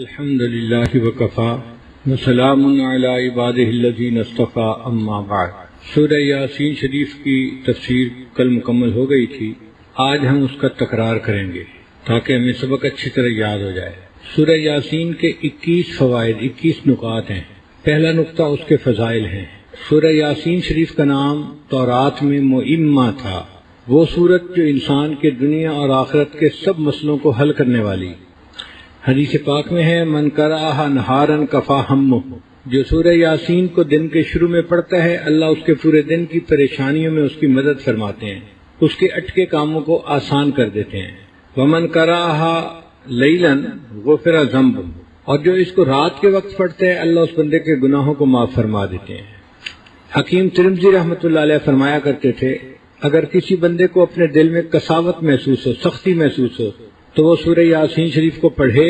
الحمد للہ وکفا وسلام علی عبادہ الذین اصطفی اما بعد۔ سورہ یاسین شریف کی تفسیر کل مکمل ہو گئی تھی، آج ہم اس کا تکرار کریں گے تاکہ ہمیں سبق اچھی طرح یاد ہو جائے۔ سورہ یاسین کے 21 فوائد 21 نکات ہیں۔ پہلا نقطہ اس کے فضائل ہیں۔ سورہ یاسین شریف کا نام تورات میں مؤمہ تھا، وہ سورت جو انسان کے دنیا اور آخرت کے سب مسئلوں کو حل کرنے والی۔ حدیث پاک میں ہے من قرأها نہارا کفا ہمہ، جو سورہ یاسین کو دن کے شروع میں پڑھتا ہے اللہ اس کے پورے دن کی پریشانیوں میں اس کی مدد فرماتے ہیں، اس کے اٹکے کاموں کو آسان کر دیتے ہیں۔ ومن قرأها لیلا غفر ذنبہ، اور جو اس کو رات کے وقت پڑھتا ہے اللہ اس بندے کے گناہوں کو معاف فرما دیتے ہیں۔ حکیم ترمذی رحمۃ اللہ علیہ فرمایا کرتے تھے اگر کسی بندے کو اپنے دل میں کساوت محسوس ہو، سختی محسوس ہو، تو وہ سورہ یاسین شریف کو پڑھے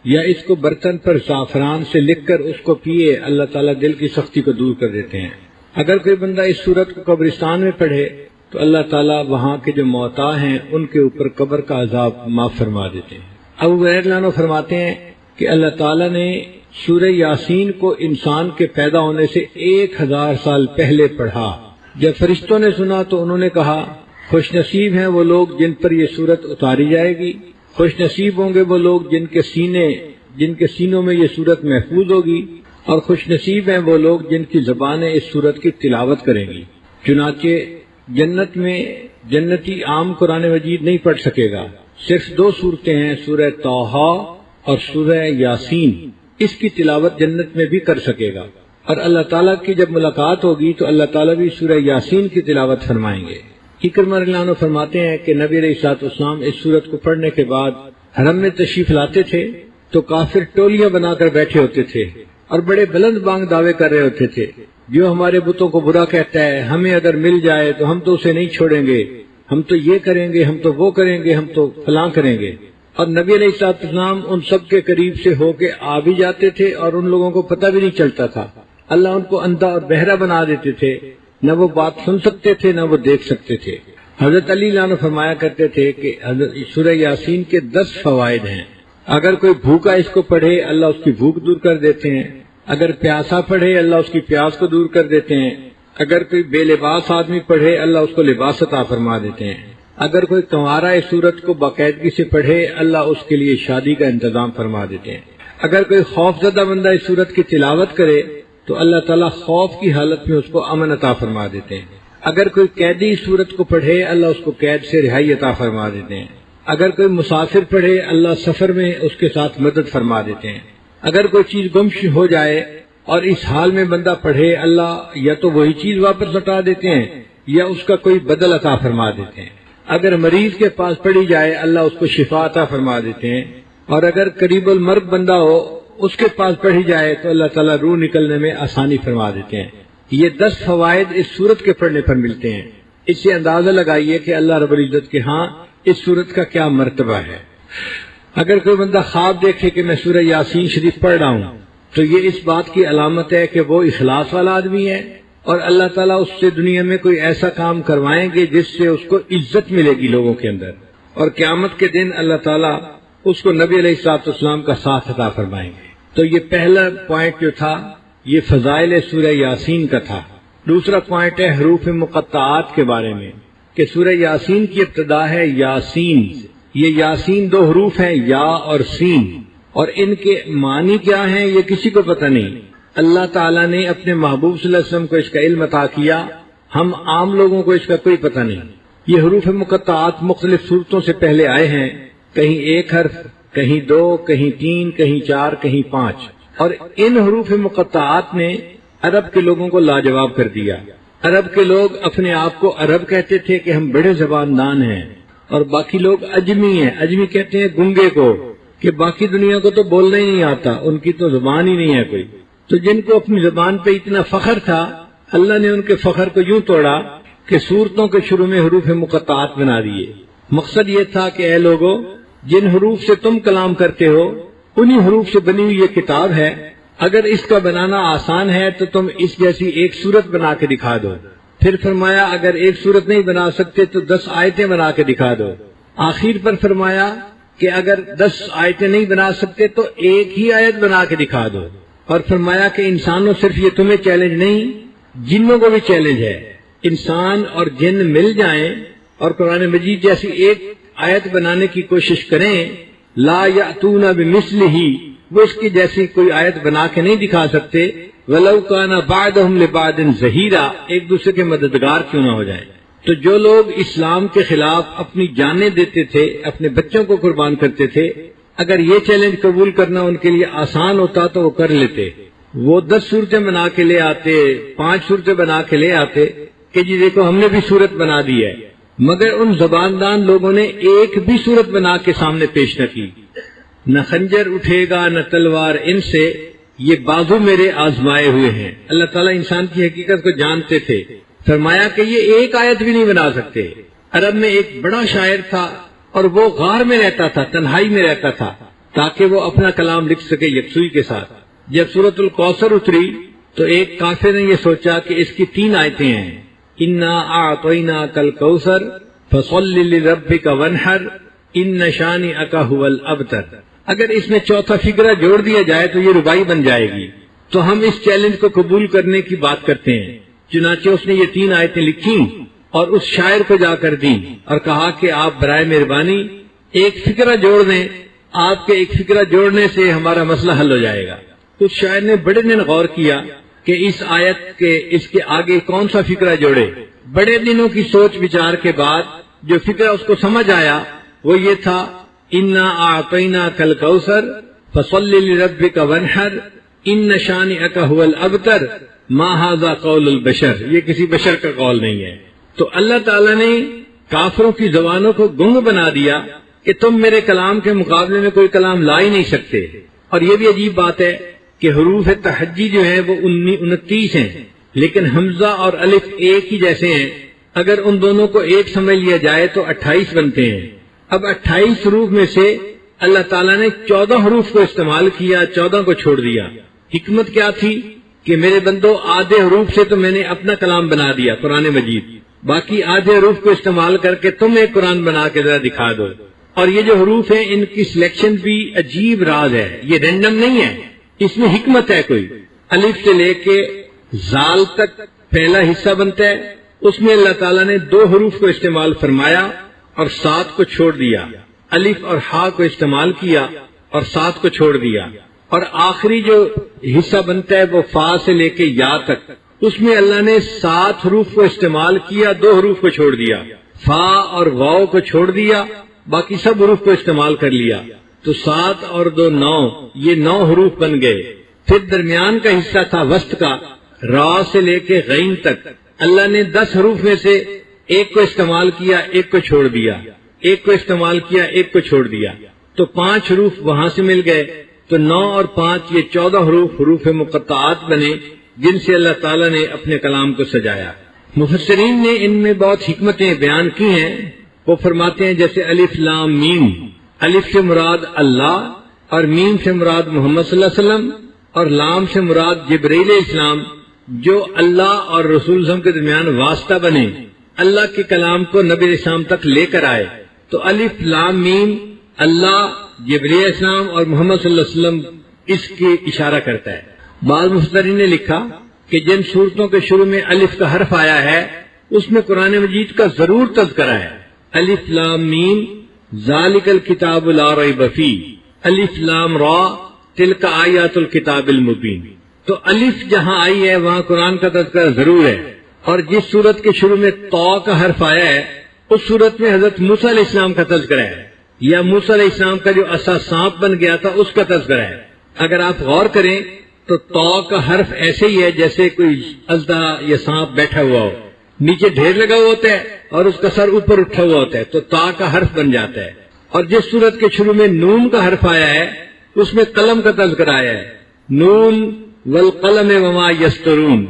یا اس کو برتن پر زعفران سے لکھ کر اس کو پیے، اللہ تعالیٰ دل کی سختی کو دور کر دیتے ہیں۔ اگر کوئی بندہ اس سورت کو قبرستان میں پڑھے تو اللہ تعالیٰ وہاں کے جو موتا ہیں ان کے اوپر قبر کا عذاب معاف فرما دیتے ہیں۔ ابو ہریرہ عنہ فرماتے ہیں کہ اللہ تعالیٰ نے سورہ یاسین کو انسان کے پیدا ہونے سے 1000 سال پہلے پڑھا۔ جب فرشتوں نے سنا تو انہوں نے کہا خوش نصیب ہیں وہ لوگ جن پر یہ سورت اتاری جائے گی، خوش نصیب ہوں گے وہ لوگ جن کے سینوں میں یہ سورت محفوظ ہوگی، اور خوش نصیب ہیں وہ لوگ جن کی زبانیں اس سورت کی تلاوت کریں گی۔ چنانچہ جنت میں جنتی عام قرآن مجید نہیں پڑھ سکے گا، صرف 2 سورتیں ہیں، سورہ طٰہٰ اور سورہ یاسین، اس کی تلاوت جنت میں بھی کر سکے گا، اور اللہ تعالیٰ کی جب ملاقات ہوگی تو اللہ تعالیٰ بھی سورہ یاسین کی تلاوت فرمائیں گے۔ اکرمہ رضی اللہ عنہ فرماتے ہیں کہ نبی علیہ الصلوۃ والسلام اس سورت کو پڑھنے کے بعد حرم میں تشریف لاتے تھے تو کافر ٹولیاں بنا کر بیٹھے ہوتے تھے اور بڑے بلند بانگ دعوے کر رہے ہوتے تھے، جو ہمارے بتوں کو برا کہتا ہے ہمیں اگر مل جائے تو ہم تو اسے نہیں چھوڑیں گے، ہم تو یہ کریں گے، ہم تو وہ کریں گے، ہم تو فلاں کریں گے۔ اور نبی علیہ الصلوۃ والسلام ان سب کے قریب سے ہو کے آ بھی جاتے تھے اور ان لوگوں کو پتہ بھی نہیں چلتا تھا، اللہ ان کو اندھا اور بہرا بنا دیتے تھے، نہ وہ بات سن سکتے تھے نہ وہ دیکھ سکتے تھے۔ حضرت علی عنہ فرمایا کرتے تھے کہ سورہ یاسین کے 10 فوائد ہیں، اگر کوئی بھوکا اس کو پڑھے اللہ اس کی بھوک دور کر دیتے ہیں، اگر پیاسا پڑھے اللہ اس کی پیاس کو دور کر دیتے ہیں، اگر کوئی بے لباس آدمی پڑھے اللہ اس کو لباس عطا فرما دیتے ہیں، اگر کوئی کنوارا اس سورت کو باقاعدگی سے پڑھے اللہ اس کے لیے شادی کا انتظام فرما دیتے ہیں، اگر کوئی خوف زدہ بندہ اس سورت کی تلاوت کرے تو اللہ تعالیٰ خوف کی حالت میں اس کو امن عطا فرما دیتے ہیں، اگر کوئی قیدی اس سورت کو پڑھے اللہ اس کو قید سے رہائی عطا فرما دیتے ہیں، اگر کوئی مسافر پڑھے اللہ سفر میں اس کے ساتھ مدد فرما دیتے ہیں، اگر کوئی چیز گم ہو جائے اور اس حال میں بندہ پڑھے اللہ یا تو وہی چیز واپس لوٹا دیتے ہیں یا اس کا کوئی بدل عطا فرما دیتے ہیں، اگر مریض کے پاس پڑھی جائے اللہ اس کو شفا عطا فرما دیتے ہیں، اور اگر قریب المرگ بندہ ہو اس کے پاس پڑھی جائے تو اللہ تعالیٰ روح نکلنے میں آسانی فرما دیتے ہیں۔ یہ 10 فوائد اس سورت کے پڑھنے پر ملتے ہیں۔ اس سے اندازہ لگائیے کہ اللہ رب العزت کے ہاں اس سورت کا کیا مرتبہ ہے۔ اگر کوئی بندہ خواب دیکھے کہ میں سورہ یاسین شریف پڑھ رہا ہوں تو یہ اس بات کی علامت ہے کہ وہ اخلاص والا آدمی ہے، اور اللہ تعالیٰ اس سے دنیا میں کوئی ایسا کام کروائیں گے جس سے اس کو عزت ملے گی لوگوں کے اندر، اور قیامت کے دن اللہ تعالیٰ اس کو نبی علیہ الصلوۃ والسلام کا ساتھ عطا فرمائیں گے۔ تو یہ پہلا پوائنٹ جو تھا یہ فضائل سورہ یاسین کا تھا۔ دوسرا پوائنٹ ہے حروف مقطعات کے بارے میں، کہ سورہ یاسین کی ابتدا ہے یاسین، یہ یاسین 2 حروف ہیں یا اور سین، اور ان کے معنی کیا ہیں یہ کسی کو پتہ نہیں۔ اللہ تعالیٰ نے اپنے محبوب صلی اللہ علیہ وسلم کو اس کا علم عطا کیا، ہم عام لوگوں کو اس کا کوئی پتہ نہیں۔ یہ حروف مقطعات مختلف صورتوں سے پہلے آئے ہیں، کہیں 1 حرف، کہیں 2، کہیں 3، کہیں 4، کہیں 5، اور ان حروف مقطعات نے عرب کے لوگوں کو لاجواب کر دیا۔ عرب کے لوگ اپنے آپ کو عرب کہتے تھے کہ ہم بڑے زبان دان ہیں، اور باقی لوگ اجمی ہیں، اجمی کہتے ہیں گنگے کو، کہ باقی دنیا کو تو بولنا ہی نہیں آتا، ان کی تو زبان ہی نہیں ہے کوئی۔ تو جن کو اپنی زبان پہ اتنا فخر تھا اللہ نے ان کے فخر کو یوں توڑا کہ سورتوں کے شروع میں حروف مقطعات بنا دیے۔ مقصد یہ تھا کہ اے لوگو جن حروف سے تم کلام کرتے ہو انہی حروف سے بنی ہوئی یہ کتاب ہے، اگر اس کا بنانا آسان ہے تو تم اس جیسی ایک سورت بنا کے دکھا دو۔ پھر فرمایا اگر ایک سورت نہیں بنا سکتے تو 10 آیتیں بنا کے دکھا دو۔ آخر پر فرمایا کہ اگر 10 آیتیں نہیں بنا سکتے تو ایک ہی آیت بنا کے دکھا دو، اور فرمایا کہ انسانوں صرف یہ تمہیں چیلنج نہیں، جنوں کو بھی چیلنج ہے، انسان اور جن مل جائیں اور قرآن مجید جیسی ایک آیت بنانے کی کوشش کریں، لا یأتون بمثلہ، وہ اس کی جیسی کوئی آیت بنا کے نہیں دکھا سکتے، ولو کان بعضهم لبعض ظہیرا، ایک دوسرے کے مددگار کیوں نہ ہو جائیں۔ تو جو لوگ اسلام کے خلاف اپنی جانیں دیتے تھے، اپنے بچوں کو قربان کرتے تھے، اگر یہ چیلنج قبول کرنا ان کے لیے آسان ہوتا تو وہ کر لیتے، وہ 10 صورتیں بنا کے لے آتے، 5 صورتیں بنا کے لے آتے کہ جی دیکھو ہم نے بھی صورت بنا دی ہے، مگر ان زباندان لوگوں نے ایک بھی صورت بنا کے سامنے پیش نہ کی۔ نہ خنجر اٹھے گا نہ تلوار ان سے، یہ بازو میرے آزمائے ہوئے ہیں۔ اللہ تعالیٰ انسان کی حقیقت کو جانتے تھے، فرمایا کہ یہ ایک آیت بھی نہیں بنا سکتے۔ عرب میں ایک بڑا شاعر تھا اور وہ غار میں رہتا تھا، تنہائی میں رہتا تھا، تاکہ وہ اپنا کلام لکھ سکے یکسوئی کے ساتھ۔ جب سورۃ الکوثر اتری تو ایک کافر نے یہ سوچا کہ اس کی 3 آیتیں ہیں، انا اعطیناک الکوثر فصل لربک وانحر ان شانئک هو الابتر، اگر اس میں چوتھا فقرہ جوڑ دیا جائے تو یہ ربائی بن جائے گی، تو ہم اس چیلنج کو قبول کرنے کی بات کرتے ہیں۔ چنانچہ اس نے یہ 3 آیتیں لکھی اور اس شاعر کو جا کر دیں اور کہا کہ آپ برائے مہربانی ایک فقرہ جوڑ دیں، آپ کے ایک فقرہ جوڑنے سے ہمارا مسئلہ حل ہو جائے گا۔ اس شاعر نے بڑے دن غور کیا کہ اس آیت کے اس کے آگے کون سا فقرہ جوڑے۔ بڑے دنوں کی سوچ وچار کے بعد جو فقرہ اس کو سمجھ آیا وہ یہ تھا، انا اعطیناک الکوثر فصل لربک وانحر ان شانئک هو الابتر ما ھذا قول البشر، یہ کسی بشر کا قول نہیں ہے۔ تو اللہ تعالیٰ نے کافروں کی زبانوں کو گنگ بنا دیا کہ تم میرے کلام کے مقابلے میں کوئی کلام لا ہی نہیں سکتے۔ اور یہ بھی عجیب بات ہے کہ حروف تہجی جو ہیں وہ 29 ہیں، لیکن حمزہ اور الف ایک ہی جیسے ہیں، اگر ان دونوں کو ایک سمجھ لیا جائے تو 28 بنتے ہیں۔ اب 28 حروف میں سے اللہ تعالیٰ نے 14 حروف کو استعمال کیا، 14 کو چھوڑ دیا۔ حکمت کیا تھی کہ میرے بندو آدھے حروف سے تو میں نے اپنا کلام بنا دیا قرآن مجید، باقی آدھے حروف کو استعمال کر کے تم ایک قرآن بنا کے ذرا دکھا دو۔ اور یہ جو حروف ہیں ان کی سلیکشن بھی عجیب راز ہے، یہ رینڈم نہیں ہے، اس میں حکمت ہے کوئی۔ الف سے لے کے زال تک پہلا حصہ بنتا ہے، اس میں اللہ تعالیٰ نے 2 حروف کو استعمال فرمایا اور 7 کو چھوڑ دیا، الف اور ہا کو استعمال کیا اور 7 کو چھوڑ دیا، اور آخری جو حصہ بنتا ہے وہ فا سے لے کے یا تک، اس میں اللہ نے 7 حروف کو استعمال کیا، 2 حروف کو چھوڑ دیا، فا اور واو کو چھوڑ دیا، باقی سب حروف کو استعمال کر لیا، تو 7 اور 2 9، یہ 9 حروف بن گئے۔ پھر درمیان کا حصہ تھا وسط کا، را سے لے کے غین تک، اللہ نے 10 حروف میں سے ایک کو استعمال کیا، ایک کو چھوڑ دیا، ایک کو استعمال کیا، ایک کو چھوڑ دیا، تو 5 حروف وہاں سے مل گئے، تو 9 اور 5 یہ 14 حروف مقطعات بنے جن سے اللہ تعالیٰ نے اپنے کلام کو سجایا۔ مفسرین نے ان میں بہت حکمتیں بیان کی ہیں، وہ فرماتے ہیں جیسے الف لام میم، الف سے مراد اللہ اور میم سے مراد محمد صلی اللہ علیہ وسلم اور لام سے مراد جبرائیل علیہ السلام، جو اللہ اور رسول وسلم کے درمیان واسطہ بنے، اللہ کے کلام کو نبی علیہ السلام تک لے کر آئے۔ تو الف لام میم اللہ، جبرائیل علیہ السلام اور محمد صلی اللہ علیہ وسلم اس کی اشارہ کرتا ہے۔ بعض مفسرین نے لکھا کہ جن صورتوں کے شروع میں الف کا حرف آیا ہے اس میں قرآن مجید کا ضرور تذکرہ ہے۔ الف لام میم ذالک الکتاب لا ریب فیہ، الف لام را تلک آیات الکتاب المبین۔ تو الف جہاں آئی ہے وہاں قرآن کا تذکرہ ضرور ہے، اور جس صورت کے شروع میں طا کا حرف آیا ہے اس صورت میں حضرت موسیٰ علیہ السلام کا تذکرہ ہے، یا موسیٰ علیہ السلام کا جو عصا سانپ بن گیا تھا اس کا تذکرہ ہے۔ اگر آپ غور کریں تو طا کا حرف ایسے ہی ہے جیسے کوئی اژدہا یا سانپ بیٹھا ہوا ہو، نیچے ڈھیر لگا ہوا ہوتا ہے اور اس کا سر اوپر اٹھا ہوا ہوتا ہے، تو طا کا حرف بن جاتا ہے۔ اور جس صورت کے شروع میں نون کا حرف آیا ہے اس میں قلم کا تذکرہ آیا ہے، نون والقلم وما یسطرون،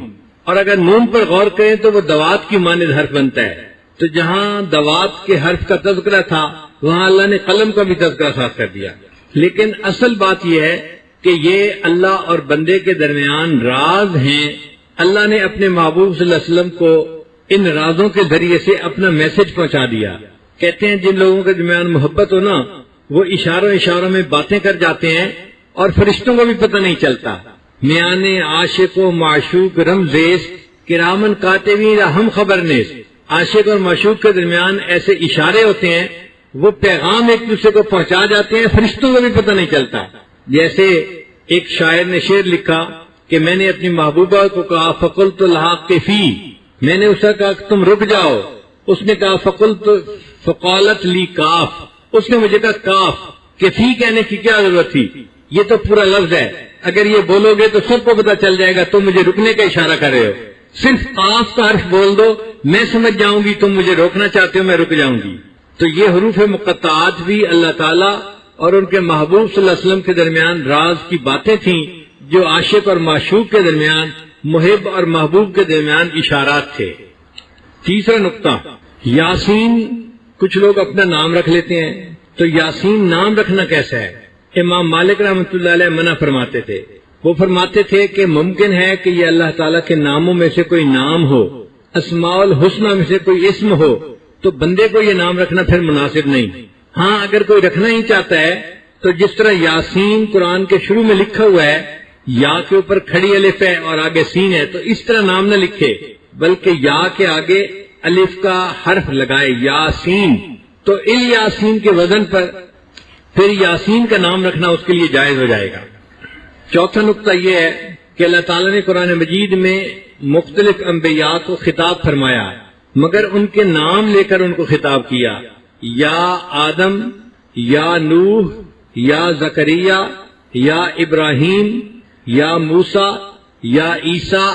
اور اگر نون پر غور کریں تو وہ دوات کی مانند حرف بنتا ہے، تو جہاں دوات کے حرف کا تذکرہ تھا وہاں اللہ نے قلم کا بھی تذکرہ ساتھ کر دیا۔ لیکن اصل بات یہ ہے کہ یہ اللہ اور بندے کے درمیان راز ہیں، اللہ نے اپنے محبوب صلی اللہ علیہ وسلم کو ان رازوں کے ذریعے سے اپنا میسج پہنچا دیا۔ کہتے ہیں جن لوگوں کے درمیان محبت ہو نا وہ اشاروں میں باتیں کر جاتے ہیں اور فرشتوں کو بھی پتہ نہیں چلتا. میانے عاشق و معشوق رمزیز کرامن کاتبین ہم خبرنیز. عاشق اور معشوق کے درمیان ایسے اشارے ہوتے ہیں، وہ پیغام ایک دوسرے کو پہنچا جاتے ہیں، فرشتوں کو بھی پتہ نہیں چلتا. جیسے ایک شاعر نے شعر لکھا کہ میں نے اپنی محبوبہ کو کہا فقلت لہا قفی، میں نے اسے کہا کہ تم رک جاؤ. اس نے کہا فقالت لی کاف، اس نے مجھے کہا کاف. کفی کہنے کی کیا ضرورت تھی؟ یہ تو پورا لفظ ہے، اگر یہ بولو گے تو سب کو پتہ چل جائے گا تم مجھے رکنے کا اشارہ کر رہے ہو. صرف قاف کا حرف بول دو، میں سمجھ جاؤں گی تم مجھے روکنا چاہتے ہو، میں رک جاؤں گی. تو یہ حروف مقطعات بھی اللہ تعالیٰ اور ان کے محبوب صلی اللہ علیہ وسلم کے درمیان راز کی باتیں تھیں، جو عاشق اور معشوق کے درمیان، محب اور محبوب کے درمیان اشارات تھے. تیسرا نقطہ، یاسین. کچھ لوگ اپنا نام رکھ لیتے ہیں، تو یاسین نام رکھنا کیسا ہے؟ امام مالک رحمۃ اللہ علیہ منع فرماتے تھے. وہ فرماتے تھے کہ ممکن ہے کہ یہ اللہ تعالیٰ کے ناموں میں سے کوئی نام ہو، اسماء الحسنہ میں سے کوئی اسم ہو، تو بندے کو یہ نام رکھنا پھر مناسب نہیں. ہاں اگر کوئی رکھنا ہی چاہتا ہے تو جس طرح یاسین قرآن کے شروع میں لکھا ہوا ہے، یا کے اوپر کھڑی الف ہے اور آگے سین ہے، تو اس طرح نام نہ لکھے، بلکہ یا کے آگے الف کا حرف لگائے یاسین. تو یاسین کے وزن پر پھر یاسین کا نام رکھنا اس کے لیے جائز ہو جائے گا. چوتھا نقطہ یہ ہے کہ اللہ تعالیٰ نے قرآن مجید میں مختلف انبیاء کو خطاب فرمایا، مگر ان کے نام لے کر ان کو خطاب کیا. یا آدم، یا نوح، یا زکریا، یا ابراہیم، یا موسیٰ، یا عیسیٰ،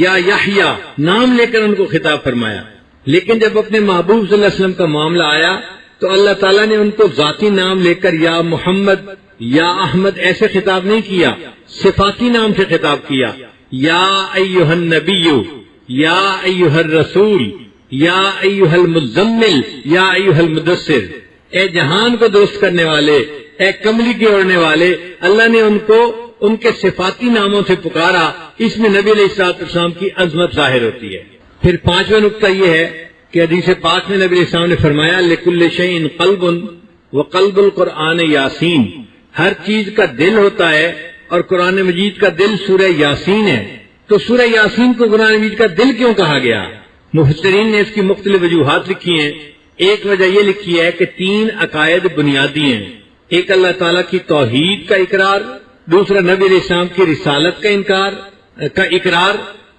یا یحییٰ، نام لے کر ان کو خطاب فرمایا. لیکن جب اپنے محبوب صلی اللہ علیہ وسلم کا معاملہ آیا تو اللہ تعالیٰ نے ان کو ذاتی نام لے کر یا محمد، یا احمد ایسے خطاب نہیں کیا، صفاتی نام سے خطاب کیا. یا ایھا النبی، یا ایھا الرسول، یا ایھا المزمل، یا ایھا المدثر. اے جہان کو درست کرنے والے، اے کملی کے اوڑھنے والے. اللہ نے ان کو ان کے صفاتی ناموں سے پکارا. اس میں نبی علیہ الصلوۃ والسلام کی عظمت ظاہر ہوتی ہے. پھر پانچواں نقطہ یہ ہے کہ حدیث پاک میں نبی علیہ السلام نے فرمایا لکل شیء قلب وقلب القرآن یاسین. ہر چیز کا دل ہوتا ہے اور قرآن مجید کا دل سورہ یاسین ہے. تو سورہ یاسین کو قرآن مجید کا دل کیوں کہا گیا؟ مفسرین نے اس کی مختلف وجوہات لکھی ہیں. ایک وجہ یہ لکھی ہے کہ 3 عقائد بنیادی ہیں. ایک اللہ تعالیٰ کی توحید کا اقرار، دوسرا نبی علیہ السلام کی رسالت کا اقرار،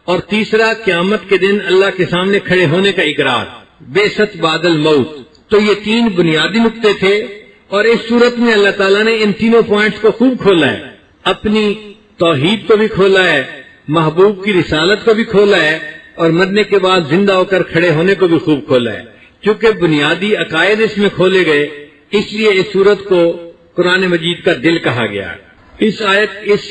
اور تیسرا قیامت کے دن اللہ کے سامنے کھڑے ہونے کا اقرار، بعثت بعد الموت. تو یہ 3 بنیادی نقطے تھے، اور اس صورت میں اللہ تعالیٰ نے ان تینوں پوائنٹس کو خوب کھولا ہے. اپنی توحید کو بھی کھولا ہے، محبوب کی رسالت کو بھی کھولا ہے، اور مرنے کے بعد زندہ ہو کر کھڑے ہونے کو بھی خوب کھولا ہے. چونکہ بنیادی عقائد اس میں کھولے گئے، اس لیے اس صورت کو قرآن مجید کا دل کہا گیا. اس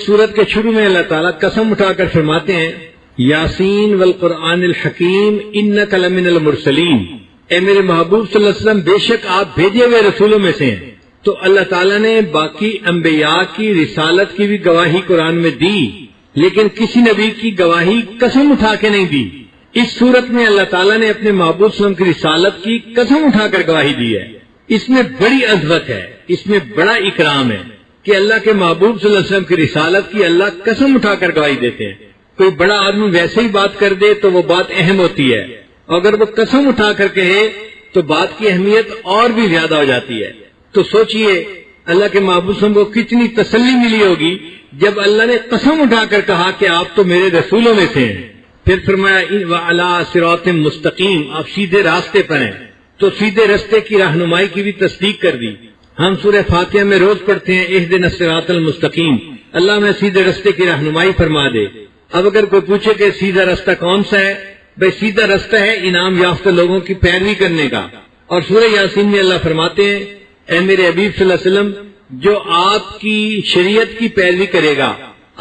صورت کے شروع میں اللہ تعالیٰ قسم اٹھا کر فرماتے ہیں یاسین والقرآن الحکیم انک لمن المرسلین. اے میرے محبوب صلی اللہ علیہ وسلم، بے شک آپ بھیجے ہوئے رسولوں میں سے ہیں. تو اللہ تعالیٰ نے باقی انبیاء کی رسالت کی بھی گواہی قرآن میں دی، لیکن کسی نبی کی گواہی قسم اٹھا کے نہیں دی. اس صورت میں اللہ تعالیٰ نے اپنے محبوب صلی اللہ علیہ وسلم کی رسالت کی قسم اٹھا کر گواہی دی ہے. اس میں بڑی عظمت ہے، اس میں بڑا اکرام ہے کہ اللہ کے محبوب صلی اللہ علیہ وسلم کی رسالت کی اللہ قسم اٹھا کر گواہی دیتے ہیں. کوئی بڑا آدمی ویسے ہی بات کر دے تو وہ بات اہم ہوتی ہے، اگر وہ قسم اٹھا کر کہے تو بات کی اہمیت اور بھی زیادہ ہو جاتی ہے. تو سوچئے اللہ کے محبوب صلی اللہ علیہ وسلم کو کتنی تسلی ملی ہوگی جب اللہ نے قسم اٹھا کر کہا کہ آپ تو میرے رسولوں میں سے ہیں. پھر فرمایا وَعَلَىٰ صِرَاطٍ مُسْتَقِيمٍ، آپ سیدھے راستے پر ہیں. تو سیدھے راستے کی رہنمائی کی بھی تصدیق کر دی. ہم سورہ فاتحہ میں روز پڑھتے ہیں اہدنا الصراط المستقیم، اللہ میں سیدھے راستے کی رہنمائی فرما دے. اب اگر کوئی پوچھے کہ سیدھا راستہ کون سا ہے، بھئی سیدھا راستہ ہے انعام یافتہ لوگوں کی پیروی کرنے کا. اور سورہ یاسین میں اللہ فرماتے ہیں اے میرے حبیب صلی اللہ علیہ وسلم، جو آپ کی شریعت کی پیروی کرے گا،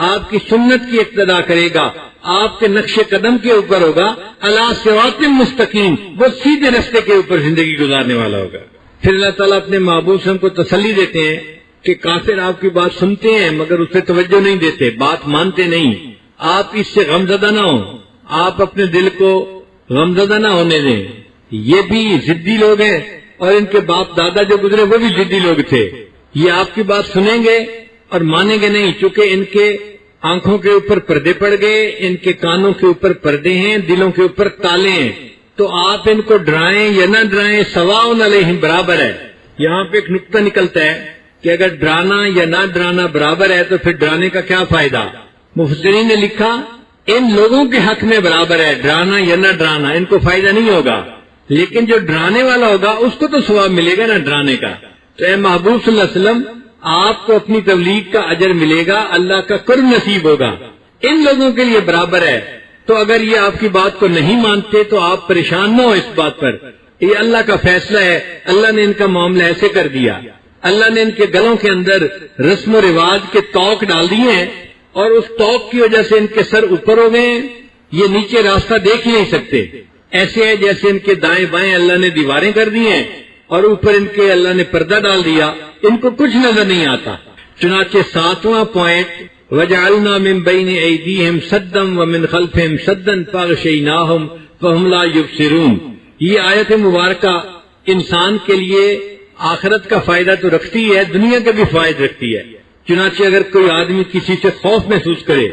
آپ کی سنت کی اقتداء کرے گا، آپ کے نقش قدم کے اوپر ہوگا، علی صراط مستقیم، وہ سیدھے راستے کے اوپر زندگی گزارنے والا ہوگا. پھر اللہ تعالیٰ اپنے محبوب صلی اللہ علیہ وسلم کو تسلی دیتے ہیں کہ کافر آپ کی بات سنتے ہیں مگر اس پہ توجہ نہیں دیتے، بات مانتے نہیں. آپ اس سے غمزدہ نہ ہوں، آپ اپنے دل کو غمزدہ نہ ہونے دیں. یہ بھی ضدی لوگ ہیں اور ان کے باپ دادا جو گزرے وہ بھی ضدی لوگ تھے. یہ آپ کی بات سنیں گے اور مانیں گے نہیں، چونکہ ان کے آنکھوں کے اوپر پردے پڑ گئے، ان کے کانوں کے اوپر پردے ہیں، دلوں کے اوپر تالے ہیں. تو آپ ان کو ڈرائیں یا نہ ڈرائیں سواء علیہم، برابر ہے. یہاں پہ ایک نقطہ نکلتا ہے کہ اگر ڈرانا یا نہ ڈرانا برابر ہے تو پھر ڈرانے کا کیا فائدہ. مفسرین نے لکھا ان لوگوں کے حق میں برابر ہے، ڈرانا یا نہ ڈرانا ان کو فائدہ نہیں ہوگا، لیکن جو ڈرانے والا ہوگا اس کو تو ثواب ملے گا نا ڈرانے کا. تو اے محبوب صلی اللہ علیہ وسلم آپ کو اپنی تبلیغ کا اجر ملے گا، اللہ کا قرب نصیب ہوگا. ان لوگوں کے لیے برابر ہے. تو اگر یہ آپ کی بات کو نہیں مانتے تو آپ پریشان نہ ہو اس بات پر، یہ اللہ کا فیصلہ ہے. اللہ نے ان کا معاملہ ایسے کر دیا، اللہ نے ان کے گلوں کے اندر رسم و رواج کے توق ڈال دیے ہیں، اور اس توق کی وجہ سے ان کے سر اوپر ہو گئے ہیں، یہ نیچے راستہ دیکھ ہی نہیں سکتے. ایسے ہے جیسے ان کے دائیں بائیں اللہ نے دیواریں کر دی ہیں اور اوپر ان کے اللہ نے پردہ ڈال دیا، ان کو کچھ نظر نہیں آتا. چنانچہ 7واں پوائنٹ وَجَعَلْنَا مِن بَيْنِ أَيْدِيهِمْ سَدًّا وَمِنْ خَلْفِهِمْ سَدًّا فَأَغْشَيْنَاهُمْ فَهُمْ لَا يُبْصِرُونَ. یہ آیت مبارکہ انسان کے لیے آخرت کا فائدہ تو رکھتی ہے، دنیا کا بھی فائدہ رکھتی ہے. چنانچہ اگر کوئی آدمی کسی سے خوف محسوس کرے،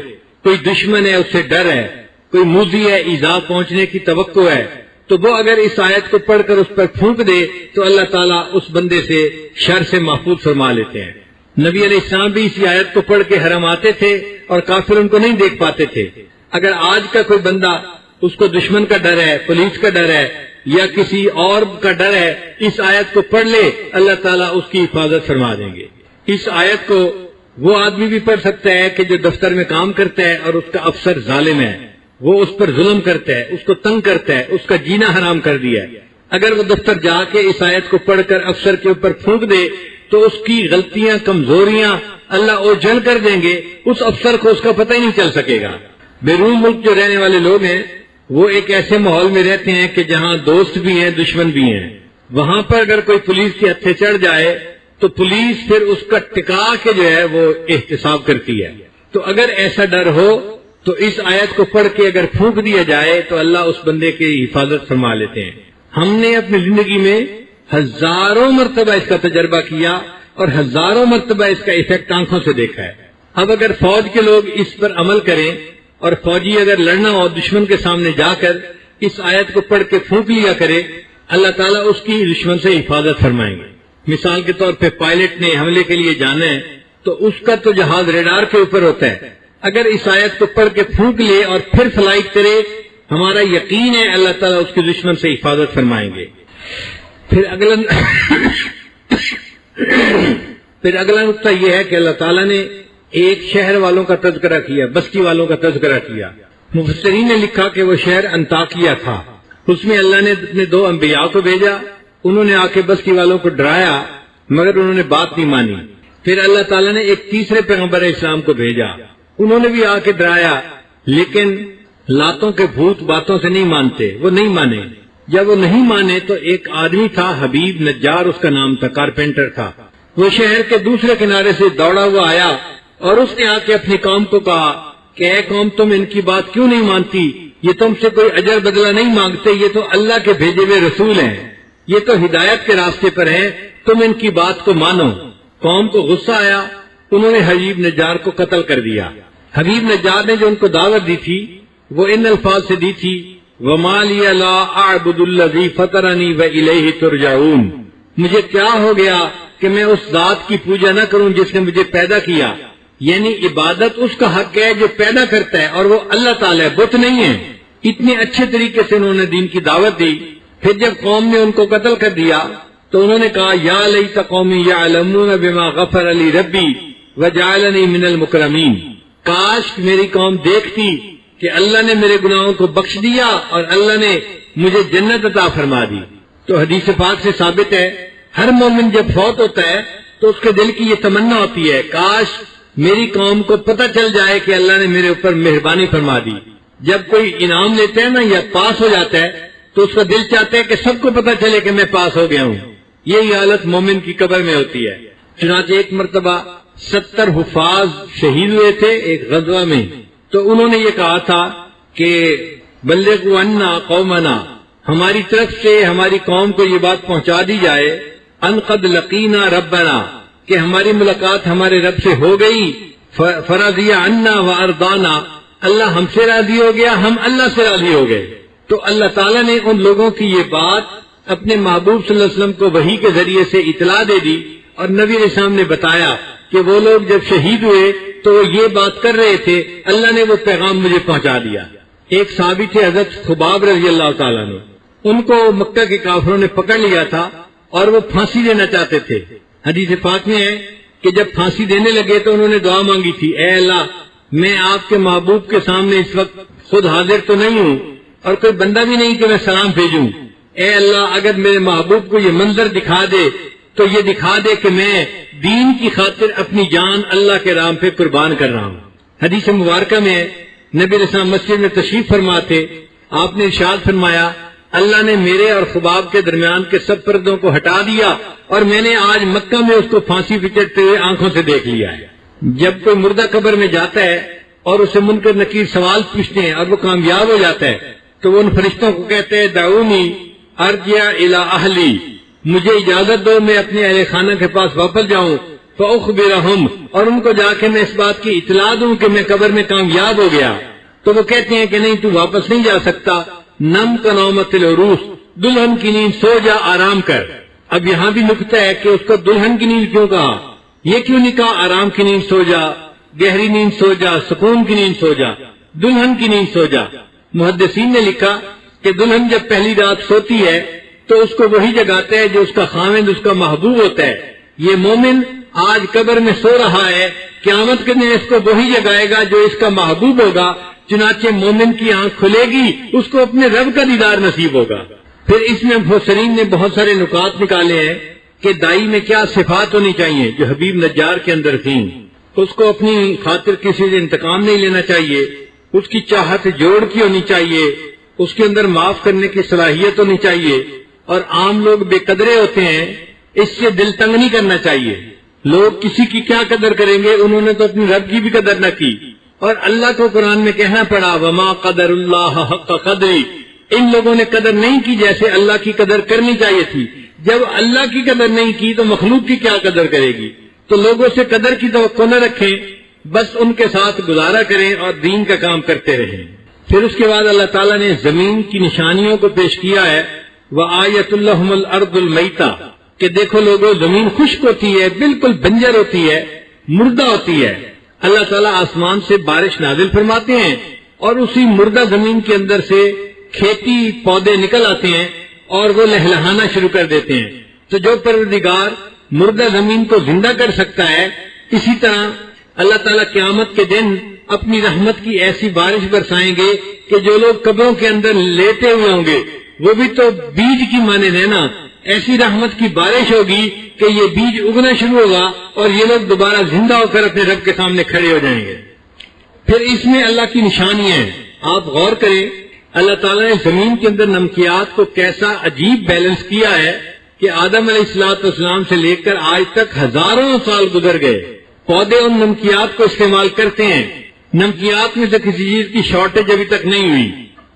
کوئی دشمن ہے اس سے ڈر ہے، کوئی موذی ہے ایذا پہنچنے کی توقع ہے، تو وہ اگر اس آیت کو پڑھ کر اس پر پھونک دے تو اللہ تعالیٰ اس بندے سے شر سے محفوظ فرما لیتے ہیں. نبی علیہ السلام بھی اسی آیت کو پڑھ کے حرم آتے تھے اور کافر ان کو نہیں دیکھ پاتے تھے. اگر آج کا کوئی بندہ اس کو دشمن کا ڈر ہے، پولیس کا ڈر ہے یا کسی اور کا ڈر ہے، اس آیت کو پڑھ لے اللہ تعالیٰ اس کی حفاظت فرما دیں گے. اس آیت کو وہ آدمی بھی پڑھ سکتا ہے کہ جو دفتر میں کام کرتا ہے اور اس کا افسر ظالم ہے، وہ اس پر ظلم کرتا ہے، اس کو تنگ کرتا ہے، اس کا جینا حرام کر دیا ہے. اگر وہ دفتر جا کے اس آیت کو پڑھ کر افسر کے اوپر پھونک دے تو اس کی غلطیاں کمزوریاں اللہ اوجھل کر دیں گے، اس افسر کو اس کا پتہ ہی نہیں چل سکے گا. بیرون ملک جو رہنے والے لوگ ہیں وہ ایک ایسے ماحول میں رہتے ہیں کہ جہاں دوست بھی ہیں دشمن بھی ہیں. وہاں پر اگر کوئی پولیس کے ہتھے چڑھ جائے تو پولیس پھر اس کا ٹکا کے جو ہے وہ احتساب کرتی ہے. تو اگر ایسا ڈر ہو تو اس آیت کو پڑھ کے اگر پھونک دیا جائے تو اللہ اس بندے کی حفاظت فرما لیتے ہیں. ہم نے اپنی زندگی میں ہزاروں مرتبہ اس کا تجربہ کیا اور ہزاروں مرتبہ اس کا ایفیکٹ آنکھوں سے دیکھا ہے. اب اگر فوج کے لوگ اس پر عمل کریں اور فوجی اگر لڑنا ہو دشمن کے سامنے جا کر اس آیت کو پڑھ کے پھونک لیا کرے، اللہ تعالیٰ اس کی دشمن سے حفاظت فرمائیں گے. مثال کے طور پہ پائلٹ نے حملے کے لیے جانا ہے تو اس کا تو جہاز ریڈار کے اوپر ہوتا ہے، اگر اس آیت کو پڑھ کے پھونک لے اور پھر فلائٹ کرے، ہمارا یقین ہے اللہ تعالیٰ اس کے دشمن سے حفاظت فرمائیں گے. پھر اگلا نقطہ یہ ہے کہ اللہ تعالیٰ نے ایک شہر والوں کا تذکرہ کیا، بستی والوں کا تذکرہ کیا. مفسرین نے لکھا کہ وہ شہر انطاکیہ تھا. اس میں اللہ نے اپنے 2 انبیاء کو بھیجا، انہوں نے آ کے بستی والوں کو ڈرایا مگر انہوں نے بات نہیں مانی. پھر اللہ تعالیٰ نے ایک تیسرے پیغمبر اسلام کو بھیجا، انہوں نے بھی آ کے ڈرایا، لیکن لاتوں کے بھوت باتوں سے نہیں مانتے، وہ نہیں مانے. جب وہ نہیں مانے تو ایک آدمی تھا حبیب نجار اس کا نام تھا، کارپینٹر تھا. وہ شہر کے دوسرے کنارے سے دوڑا ہوا آیا اور اس نے آ کے اپنی قوم کو کہا کہ اے قوم تم ان کی بات کیوں نہیں مانتی، یہ تم سے کوئی اجر بدلہ نہیں مانگتے، یہ تو اللہ کے بھیجے ہوئے رسول ہیں، یہ تو ہدایت کے راستے پر ہیں، تم ان کی بات کو مانو. قوم کو غصہ آیا، انہوں نے حبیب نجار کو قتل کر دیا. حبیب نجار نے جو ان کو دعوت دی تھی وہ ان الفاظ سے دی تھی وَمَا لِيَ لَا أَعْبُدُ الَّذِي فَطَرَنِي وَإِلَيْهِ تُرْجَعُونَ. مجھے کیا ہو گیا کہ میں اس ذات کی پوجا نہ کروں جس نے مجھے پیدا کیا. یعنی عبادت اس کا حق ہے جو پیدا کرتا ہے اور وہ اللہ تعالیٰ ہے، بت نہیں ہے. اتنے اچھے طریقے سے انہوں نے دین کی دعوت دی. پھر جب قوم نے ان کو قتل کر دیا تو انہوں نے کہا یا لیت قومی یعلمون بما غفر لی ربی وجعلنی من المکرمین. کاش میری قوم دیکھتی کہ اللہ نے میرے گناہوں کو بخش دیا اور اللہ نے مجھے جنت عطا فرما دی. تو حدیث پاک سے ثابت ہے ہر مومن جب فوت ہوتا ہے تو اس کے دل کی یہ تمنا ہوتی ہے کاش میری قوم کو پتہ چل جائے کہ اللہ نے میرے اوپر مہربانی فرما دی. جب کوئی انعام لیتے ہیں نا یا پاس ہو جاتا ہے تو اس کا دل چاہتا ہے کہ سب کو پتہ چلے کہ میں پاس ہو گیا ہوں. یہی حالت مومن کی قبر میں ہوتی ہے. چنانچہ ایک مرتبہ 70 حفاظ شہید ہوئے تھے ایک غزوہ میں، تو انہوں نے یہ کہا تھا کہ بلغوا عنا قومنا، ہماری طرف سے ہماری قوم کو یہ بات پہنچا دی جائے ان قد لقینا ربنا، کہ ہماری ملاقات ہمارے رب سے ہو گئی، فرضی عنا وارضانا، اللہ ہم سے راضی ہو گیا، ہم اللہ سے راضی ہو گئے۔ تو اللہ تعالیٰ نے ان لوگوں کی یہ بات اپنے محبوب صلی اللہ علیہ وسلم کو وحی کے ذریعے سے اطلاع دے دی، اور نبی علیہ السلام نے بتایا کہ وہ لوگ جب شہید ہوئے تو وہ یہ بات کر رہے تھے، اللہ نے وہ پیغام مجھے پہنچا دیا۔ ایک صحابی تھے حضرت خباب رضی اللہ تعالیٰ نے، ان کو مکہ کے کافروں نے پکڑ لیا تھا اور وہ پھانسی دینا چاہتے تھے۔ حدیث پاک میں ہے کہ جب پھانسی دینے لگے تو انہوں نے دعا مانگی تھی، اے اللہ میں آپ کے محبوب کے سامنے اس وقت خود حاضر تو نہیں ہوں اور کوئی بندہ بھی نہیں کہ میں سلام بھیجوں، اے اللہ اگر میرے محبوب کو یہ منظر دکھا دے تو یہ دکھا دے کہ میں دین کی خاطر اپنی جان اللہ کے رام پہ قربان کر رہا ہوں۔ حدیث مبارکہ میں نبی علیہ السلام مسجد میں تشریف فرما تھے، آپ نے ارشاد فرمایا اللہ نے میرے اور خباب کے درمیان کے سب پردوں کو ہٹا دیا اور میں نے آج مکہ میں اس کو پھانسی پہ چڑھتے ہوئے آنکھوں سے دیکھ لیا ہے۔ جب کوئی مردہ قبر میں جاتا ہے اور اسے منکر نکیر سوال پوچھتے ہیں اور وہ کامیاب ہو جاتا ہے تو وہ ان فرشتوں کو کہتے ہیں دعونی ارجع الی اہلی، مجھے اجازت دو میں اپنے اہل خانہ کے پاس واپس جاؤں، فاخبرہم، اور ان کو جا کے میں اس بات کی اطلاع دوں کہ میں قبر میں کامیاب ہو گیا۔ تو وہ کہتے ہیں کہ نہیں تو واپس نہیں جا سکتا، نم کا نومت العروس، دلہن کی نیند سو جا آرام کر۔ اب یہاں بھی نکتہ ہے کہ اس کو دلہن کی نیند کیوں کہا، یہ کیوں نہیں کہا آرام کی نیند سو جا، گہری نیند سو جا، سکون کی نیند سو جا، دلہن کی نیند سو جا۔ محدثین نے لکھا کہ دلہن جب پہلی رات سوتی ہے تو اس کو وہی جگاتا ہے جو اس کا خاوند اس کا محبوب ہوتا ہے۔ یہ مومن آج قبر میں سو رہا ہے، قیامت کے دن اس کو وہی جگائے گا جو اس کا محبوب ہوگا، چنانچہ مومن کی آنکھ کھلے گی، اس کو اپنے رب کا دیدار نصیب ہوگا۔ پھر اس میں مفسرین نے بہت سارے نکات نکالے ہیں کہ دائی میں کیا صفات ہونی چاہیے جو حبیب نجار کے اندر تھیں۔ اس کو اپنی خاطر کسی سے انتقام نہیں لینا چاہیے، اس کی چاہت جوڑ کی ہونی چاہیے، اس کے اندر معاف کرنے کی صلاحیت ہونی چاہیے، اور عام لوگ بے قدرے ہوتے ہیں، اس سے دل تنگ نہیں کرنا چاہیے۔ لوگ کسی کی کیا قدر کریں گے، انہوں نے تو اپنی رب کی بھی قدر نہ کی، اور اللہ کو قرآن میں کہنا پڑا وما قدر اللہ حق قدری، ان لوگوں نے قدر نہیں کی جیسے اللہ کی قدر کرنی چاہیے تھی۔ جب اللہ کی قدر نہیں کی تو مخلوق کی کیا قدر کرے گی؟ تو لوگوں سے قدر کی توقع نہ رکھیں، بس ان کے ساتھ گزارا کریں اور دین کا کام کرتے رہیں۔ پھر اس کے بعد اللہ تعالیٰ نے زمین کی نشانیوں کو پیش کیا ہے، وَآیَةٌ لَهُمُ الْأَرْضُ الْمَيْتَةُ، کہ دیکھو لوگوں زمین خشک ہوتی ہے، بالکل بنجر ہوتی ہے، مردہ ہوتی ہے۔ اللہ تعالیٰ آسمان سے بارش نازل فرماتے ہیں اور اسی مردہ زمین کے اندر سے کھیتی پودے نکل آتے ہیں اور وہ لہلہانا شروع کر دیتے ہیں۔ تو جو پروردگار مردہ زمین کو زندہ کر سکتا ہے، اسی طرح اللہ تعالیٰ قیامت کے دن اپنی رحمت کی ایسی بارش برسائیں گے کہ جو لوگ قبروں کے اندر لیٹے ہوئے ہوں گے وہ بھی تو بیج کی مانے رہنا، ایسی رحمت کی بارش ہوگی کہ یہ بیج اگنا شروع ہوگا اور یہ لوگ دوبارہ زندہ ہو کر اپنے رب کے سامنے کھڑے ہو جائیں گے۔ پھر اس میں اللہ کی نشانیاں ہیں، آپ غور کریں اللہ تعالیٰ نے زمین کے اندر نمکیات کو کیسا عجیب بیلنس کیا ہے کہ آدم علیہ السلام سے لے کر آج تک ہزاروں سال گزر گئے، پودے ان نمکیات کو استعمال کرتے ہیں۔ نمکیات میں سے کسی چیز کی شارٹیج ابھی تک نہیں ہوئی،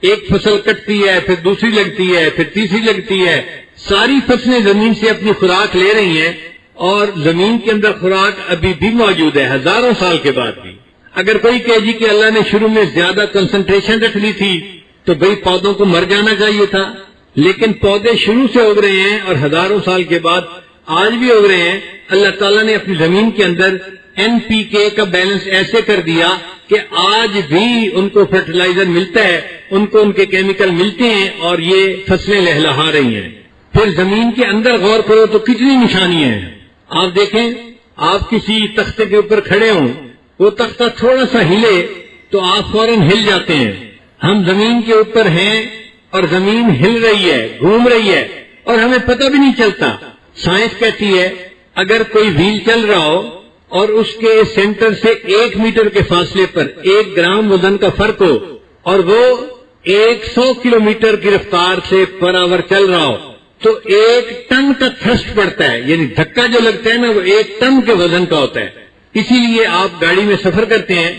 ایک فصل کٹتی ہے پھر دوسری لگتی ہے پھر تیسری لگتی ہے، ساری فصلیں زمین سے اپنی خوراک لے رہی ہیں اور زمین کے اندر خوراک ابھی بھی موجود ہے ہزاروں سال کے بعد بھی۔ اگر کوئی کہے جی کہ اللہ نے شروع میں زیادہ کنسنٹریشن رکھ لی تھی تو بھئی پودوں کو مر جانا چاہیے تھا، لیکن پودے شروع سے اگ رہے ہیں اور ہزاروں سال کے بعد آج بھی اگ رہے ہیں۔ اللہ تعالیٰ نے اپنی زمین کے اندر NPK کا بیلنس ایسے کر دیا کہ آج بھی ان کو فرٹیلائزر ملتا ہے، ان کو ان کے کیمیکل ملتے ہیں اور یہ فصلیں لہلہا رہی ہیں۔ پھر زمین کے اندر غور کرو تو کتنی نشانیاں ہیں۔ آپ دیکھیں، آپ کسی تختے کے اوپر کھڑے ہوں، وہ تختہ تھوڑا سا ہلے تو آپ فوراً ہل جاتے ہیں۔ ہم زمین کے اوپر ہیں اور زمین ہل رہی ہے، گھوم رہی ہے اور ہمیں پتہ بھی نہیں چلتا۔ سائنس کہتی ہے اگر کوئی وہیل چل رہا ہو اور اس کے سینٹر سے 1 میٹر کے فاصلے پر 1 گرام وزن کا فرق ہو اور وہ 100 کلومیٹر کی رفتار سے پر آور چل رہا ہو تو 1 ٹن کا تھرسٹ پڑتا ہے، یعنی دھکا جو لگتا ہے نا وہ 1 ٹن کے وزن کا ہوتا ہے۔ اسی لیے آپ گاڑی میں سفر کرتے ہیں،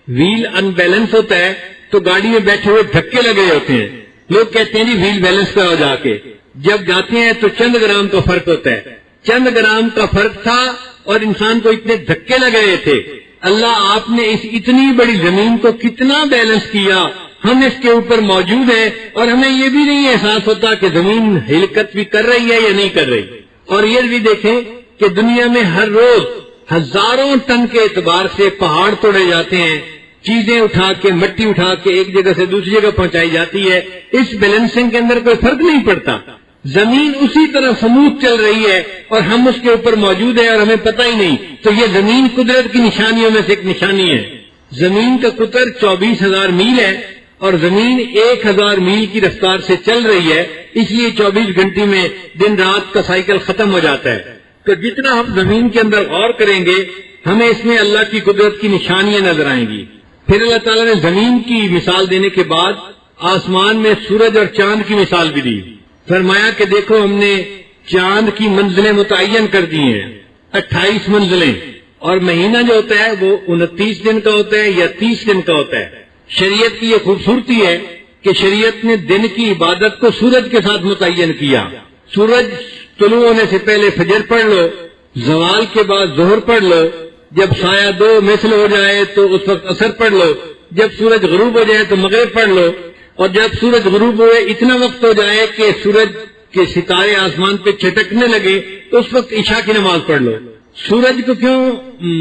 وہیل ان بیلنس ہوتا ہے تو گاڑی میں بیٹھے ہوئے دھکے لگے ہوتے ہیں، لوگ کہتے ہیں جی ویل بیلنس پہ ہو جا کے، جب جاتے ہیں تو چند گرام کا فرق ہوتا ہے، چند گرام کا فرق تھا اور انسان کو اتنے دھکے لگ رہے تھے۔ اللہ آپ نے اس اتنی بڑی زمین کو کتنا بیلنس کیا، ہم اس کے اوپر موجود ہیں اور ہمیں یہ بھی نہیں احساس ہوتا کہ زمین حرکت بھی کر رہی ہے یا نہیں کر رہی۔ اور یہ بھی دیکھیں کہ دنیا میں ہر روز ہزاروں ٹن کے اعتبار سے پہاڑ توڑے جاتے ہیں، چیزیں اٹھا کے، مٹی اٹھا کے ایک جگہ سے دوسری جگہ پہنچائی جاتی ہے، اس بیلنسنگ کے اندر کوئی فرق نہیں پڑتا۔ زمین اسی طرح سموتھ چل رہی ہے اور ہم اس کے اوپر موجود ہیں اور ہمیں پتہ ہی نہیں۔ تو یہ زمین قدرت کی نشانیوں میں سے ایک نشانی ہے۔ زمین کا قطر 24,000 میل ہے اور زمین 1,000 میل کی رفتار سے چل رہی ہے، اس لیے 24 گھنٹے میں دن رات کا سائیکل ختم ہو جاتا ہے۔ تو جتنا ہم زمین کے اندر غور کریں گے ہمیں اس میں اللہ کی قدرت کی نشانیاں نظر آئیں گی۔ پھر اللہ تعالیٰ نے زمین کی مثال دینے کے بعد آسمان میں سورج اور چاند کی مثال بھی دی۔ فرمایا کہ دیکھو ہم نے چاند کی منزلیں متعین کر دی ہیں، 28 منزلیں، اور مہینہ جو ہوتا ہے وہ 29 دن کا ہوتا ہے یا 30 دن کا ہوتا ہے۔ شریعت کی یہ خوبصورتی ہے کہ شریعت نے دن کی عبادت کو سورج کے ساتھ متعین کیا۔ سورج طلوع ہونے سے پہلے فجر پڑھ لو، زوال کے بعد ظہر پڑھ لو، جب سایہ 2 مثل ہو جائے تو اس وقت عصر پڑھ لو، جب سورج غروب ہو جائے تو مغرب پڑھ لو، اور جب سورج غروب ہوئے اتنا وقت ہو جائے کہ سورج کے ستارے آسمان پہ چھٹکنے لگے تو اس وقت عشاء کی نماز پڑھ لو۔ سورج کو کیوں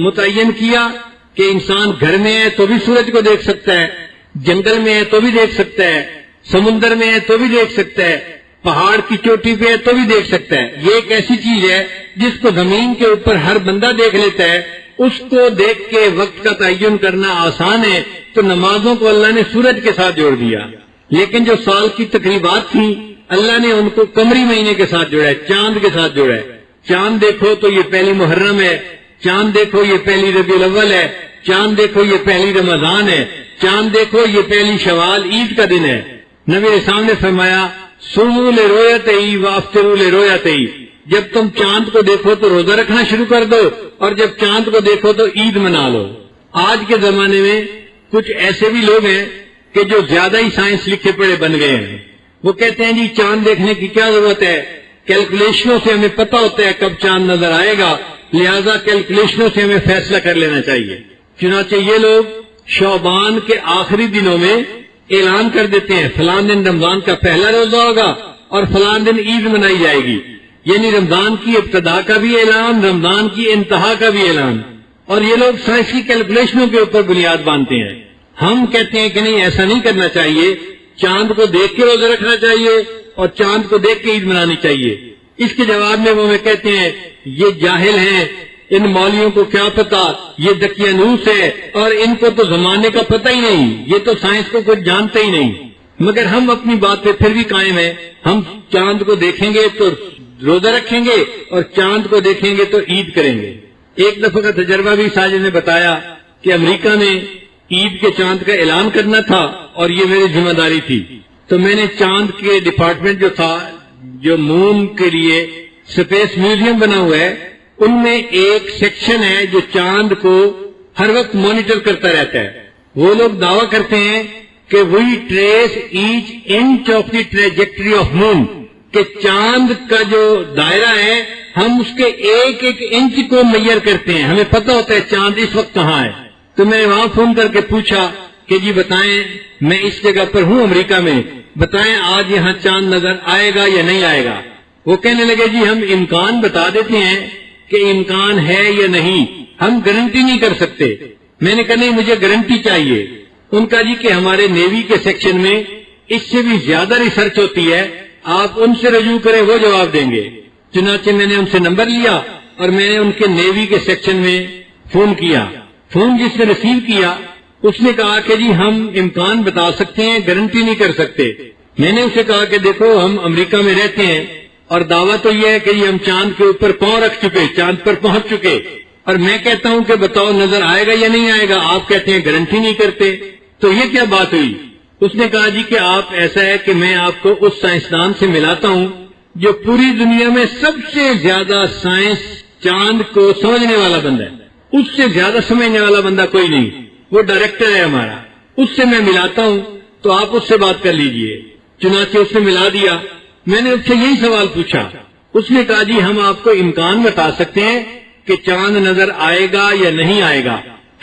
متعین کیا؟ کہ انسان گھر میں ہے تو بھی سورج کو دیکھ سکتا ہے، جنگل میں ہے تو بھی دیکھ سکتا ہے، سمندر میں ہے تو بھی دیکھ سکتا ہے، پہاڑ کی چوٹی پہ ہے تو بھی دیکھ سکتا ہے۔ یہ ایک ایسی چیز ہے جس کو زمین کے اوپر ہر بندہ دیکھ لیتا ہے، اس کو دیکھ کے وقت کا تعین کرنا آسان ہے۔ تو نمازوں کو اللہ نے سورج کے ساتھ جوڑ دیا، لیکن جو سال کی تقریبات تھیں اللہ نے ان کو قمری مہینے کے ساتھ جوڑا ہے، چاند کے ساتھ جوڑا ہے۔ چاند دیکھو تو یہ پہلی محرم ہے، چاند دیکھو یہ پہلی ربیع الاول ہے، چاند دیکھو یہ پہلی رمضان ہے، چاند دیکھو یہ پہلی شوال عید کا دن ہے۔ نبی اسلام نے فرمایا صوموا لرؤیتہ وافطروا لرؤیتہ، جب تم چاند کو دیکھو تو روزہ رکھنا شروع کر دو اور جب چاند کو دیکھو تو عید منا لو۔ آج کے زمانے میں کچھ ایسے بھی لوگ ہیں کہ جو زیادہ ہی سائنس لکھے پڑھے بن گئے ہیں، وہ کہتے ہیں جی چاند دیکھنے کی کیا ضرورت ہے، کیلکولیشنوں سے ہمیں پتہ ہوتا ہے کب چاند نظر آئے گا، لہذا کیلکولیشنوں سے ہمیں فیصلہ کر لینا چاہیے۔ چنانچہ یہ لوگ شعبان کے آخری دنوں میں اعلان کر دیتے ہیں فلاں دن رمضان کا پہلا روزہ ہوگا اور فلاں دن عید منائی جائے گی، یعنی رمضان کی ابتدا کا بھی اعلان، رمضان کی انتہا کا بھی اعلان، اور یہ لوگ سائنسی کیلکولیشنوں کے اوپر بنیاد باندھتے ہیں۔ ہم کہتے ہیں کہ نہیں، ایسا نہیں کرنا چاہیے، چاند کو دیکھ کے روزہ رکھنا چاہیے اور چاند کو دیکھ کے عید منانی چاہیے۔ اس کے جواب میں وہ ہمیں کہتے ہیں یہ جاہل ہیں، ان مولویوں کو کیا پتا، یہ دقیانوس ہے اور ان کو تو زمانے کا پتہ ہی نہیں، یہ تو سائنس کو کچھ جانتے ہی نہیں۔ مگر ہم اپنی بات پہ پھر بھی قائم ہیں، ہم چاند کو دیکھیں گے تو روزہ رکھیں گے اور چاند کو دیکھیں گے تو عید کریں گے۔ ایک دفعہ کا تجربہ بھی ساجد نے بتایا کہ امریکہ میں عید کے چاند کا اعلان کرنا تھا اور یہ میری ذمہ داری تھی، تو میں نے چاند کے ڈپارٹمنٹ جو تھا، جو مون کے لیے اسپیس میوزیم بنا ہوا ہے، ان میں ایک سیکشن ہے جو چاند کو ہر وقت مانیٹر کرتا رہتا ہے۔ وہ لوگ دعویٰ کرتے ہیں کہ we trace each inch of the trajectory of moon, کہ چاند کا جو دائرہ ہے ہم اس کے ایک ایک انچ کو میئر کرتے ہیں، ہمیں پتہ ہوتا ہے چاند اس وقت کہاں ہے۔ تو میں نے وہاں فون کر کے پوچھا کہ جی بتائیں، میں اس جگہ پر ہوں امریکہ میں، بتائیں آج یہاں چاند نظر آئے گا یا نہیں آئے گا؟ وہ کہنے لگے جی ہم امکان بتا دیتے ہیں کہ امکان ہے یا نہیں، ہم گارنٹی نہیں کر سکتے۔ میں نے کہا نہیں، مجھے گارنٹی چاہیے۔ ان کا جی کہ ہمارے نیوی کے سیکشن میں اس سے بھی زیادہ ریسرچ ہوتی ہے، آپ ان سے رجوع کریں، وہ جواب دیں گے۔ چنانچہ میں نے ان سے نمبر لیا اور میں نے ان کے نیوی کے سیکشن میں فون کیا۔ فون جس نے ریسیو کیا اس نے کہا کہ جی ہم امکان بتا سکتے ہیں، گارنٹی نہیں کر سکتے۔ میں نے اسے کہا کہ دیکھو ہم امریکہ میں رہتے ہیں اور دعویٰ تو یہ ہے کہ جی ہم چاند کے اوپر پاؤں رکھ چکے، چاند پر پہنچ چکے، اور میں کہتا ہوں کہ بتاؤ نظر آئے گا یا نہیں آئے گا، آپ کہتے ہیں گارنٹی نہیں کرتے، تو یہ کیا بات ہوئی؟ اس نے کہا جی کہ آپ ایسا ہے کہ میں آپ کو اس سائنسدان سے ملاتا ہوں جو پوری دنیا میں سب سے زیادہ سائنس چاند کو سمجھنے والا بندہ ہے، اس سے زیادہ سمجھنے والا بندہ کوئی نہیں، وہ ڈائریکٹر ہے ہمارا، اس سے میں ملاتا ہوں تو آپ اس سے بات کر لیجئے۔ چنانچہ اس نے ملا دیا. میں نے اس سے یہی سوال پوچھا. اس نے کہا جی ہم آپ کو امکان بتا سکتے ہیں کہ چاند نظر آئے گا یا نہیں آئے گا,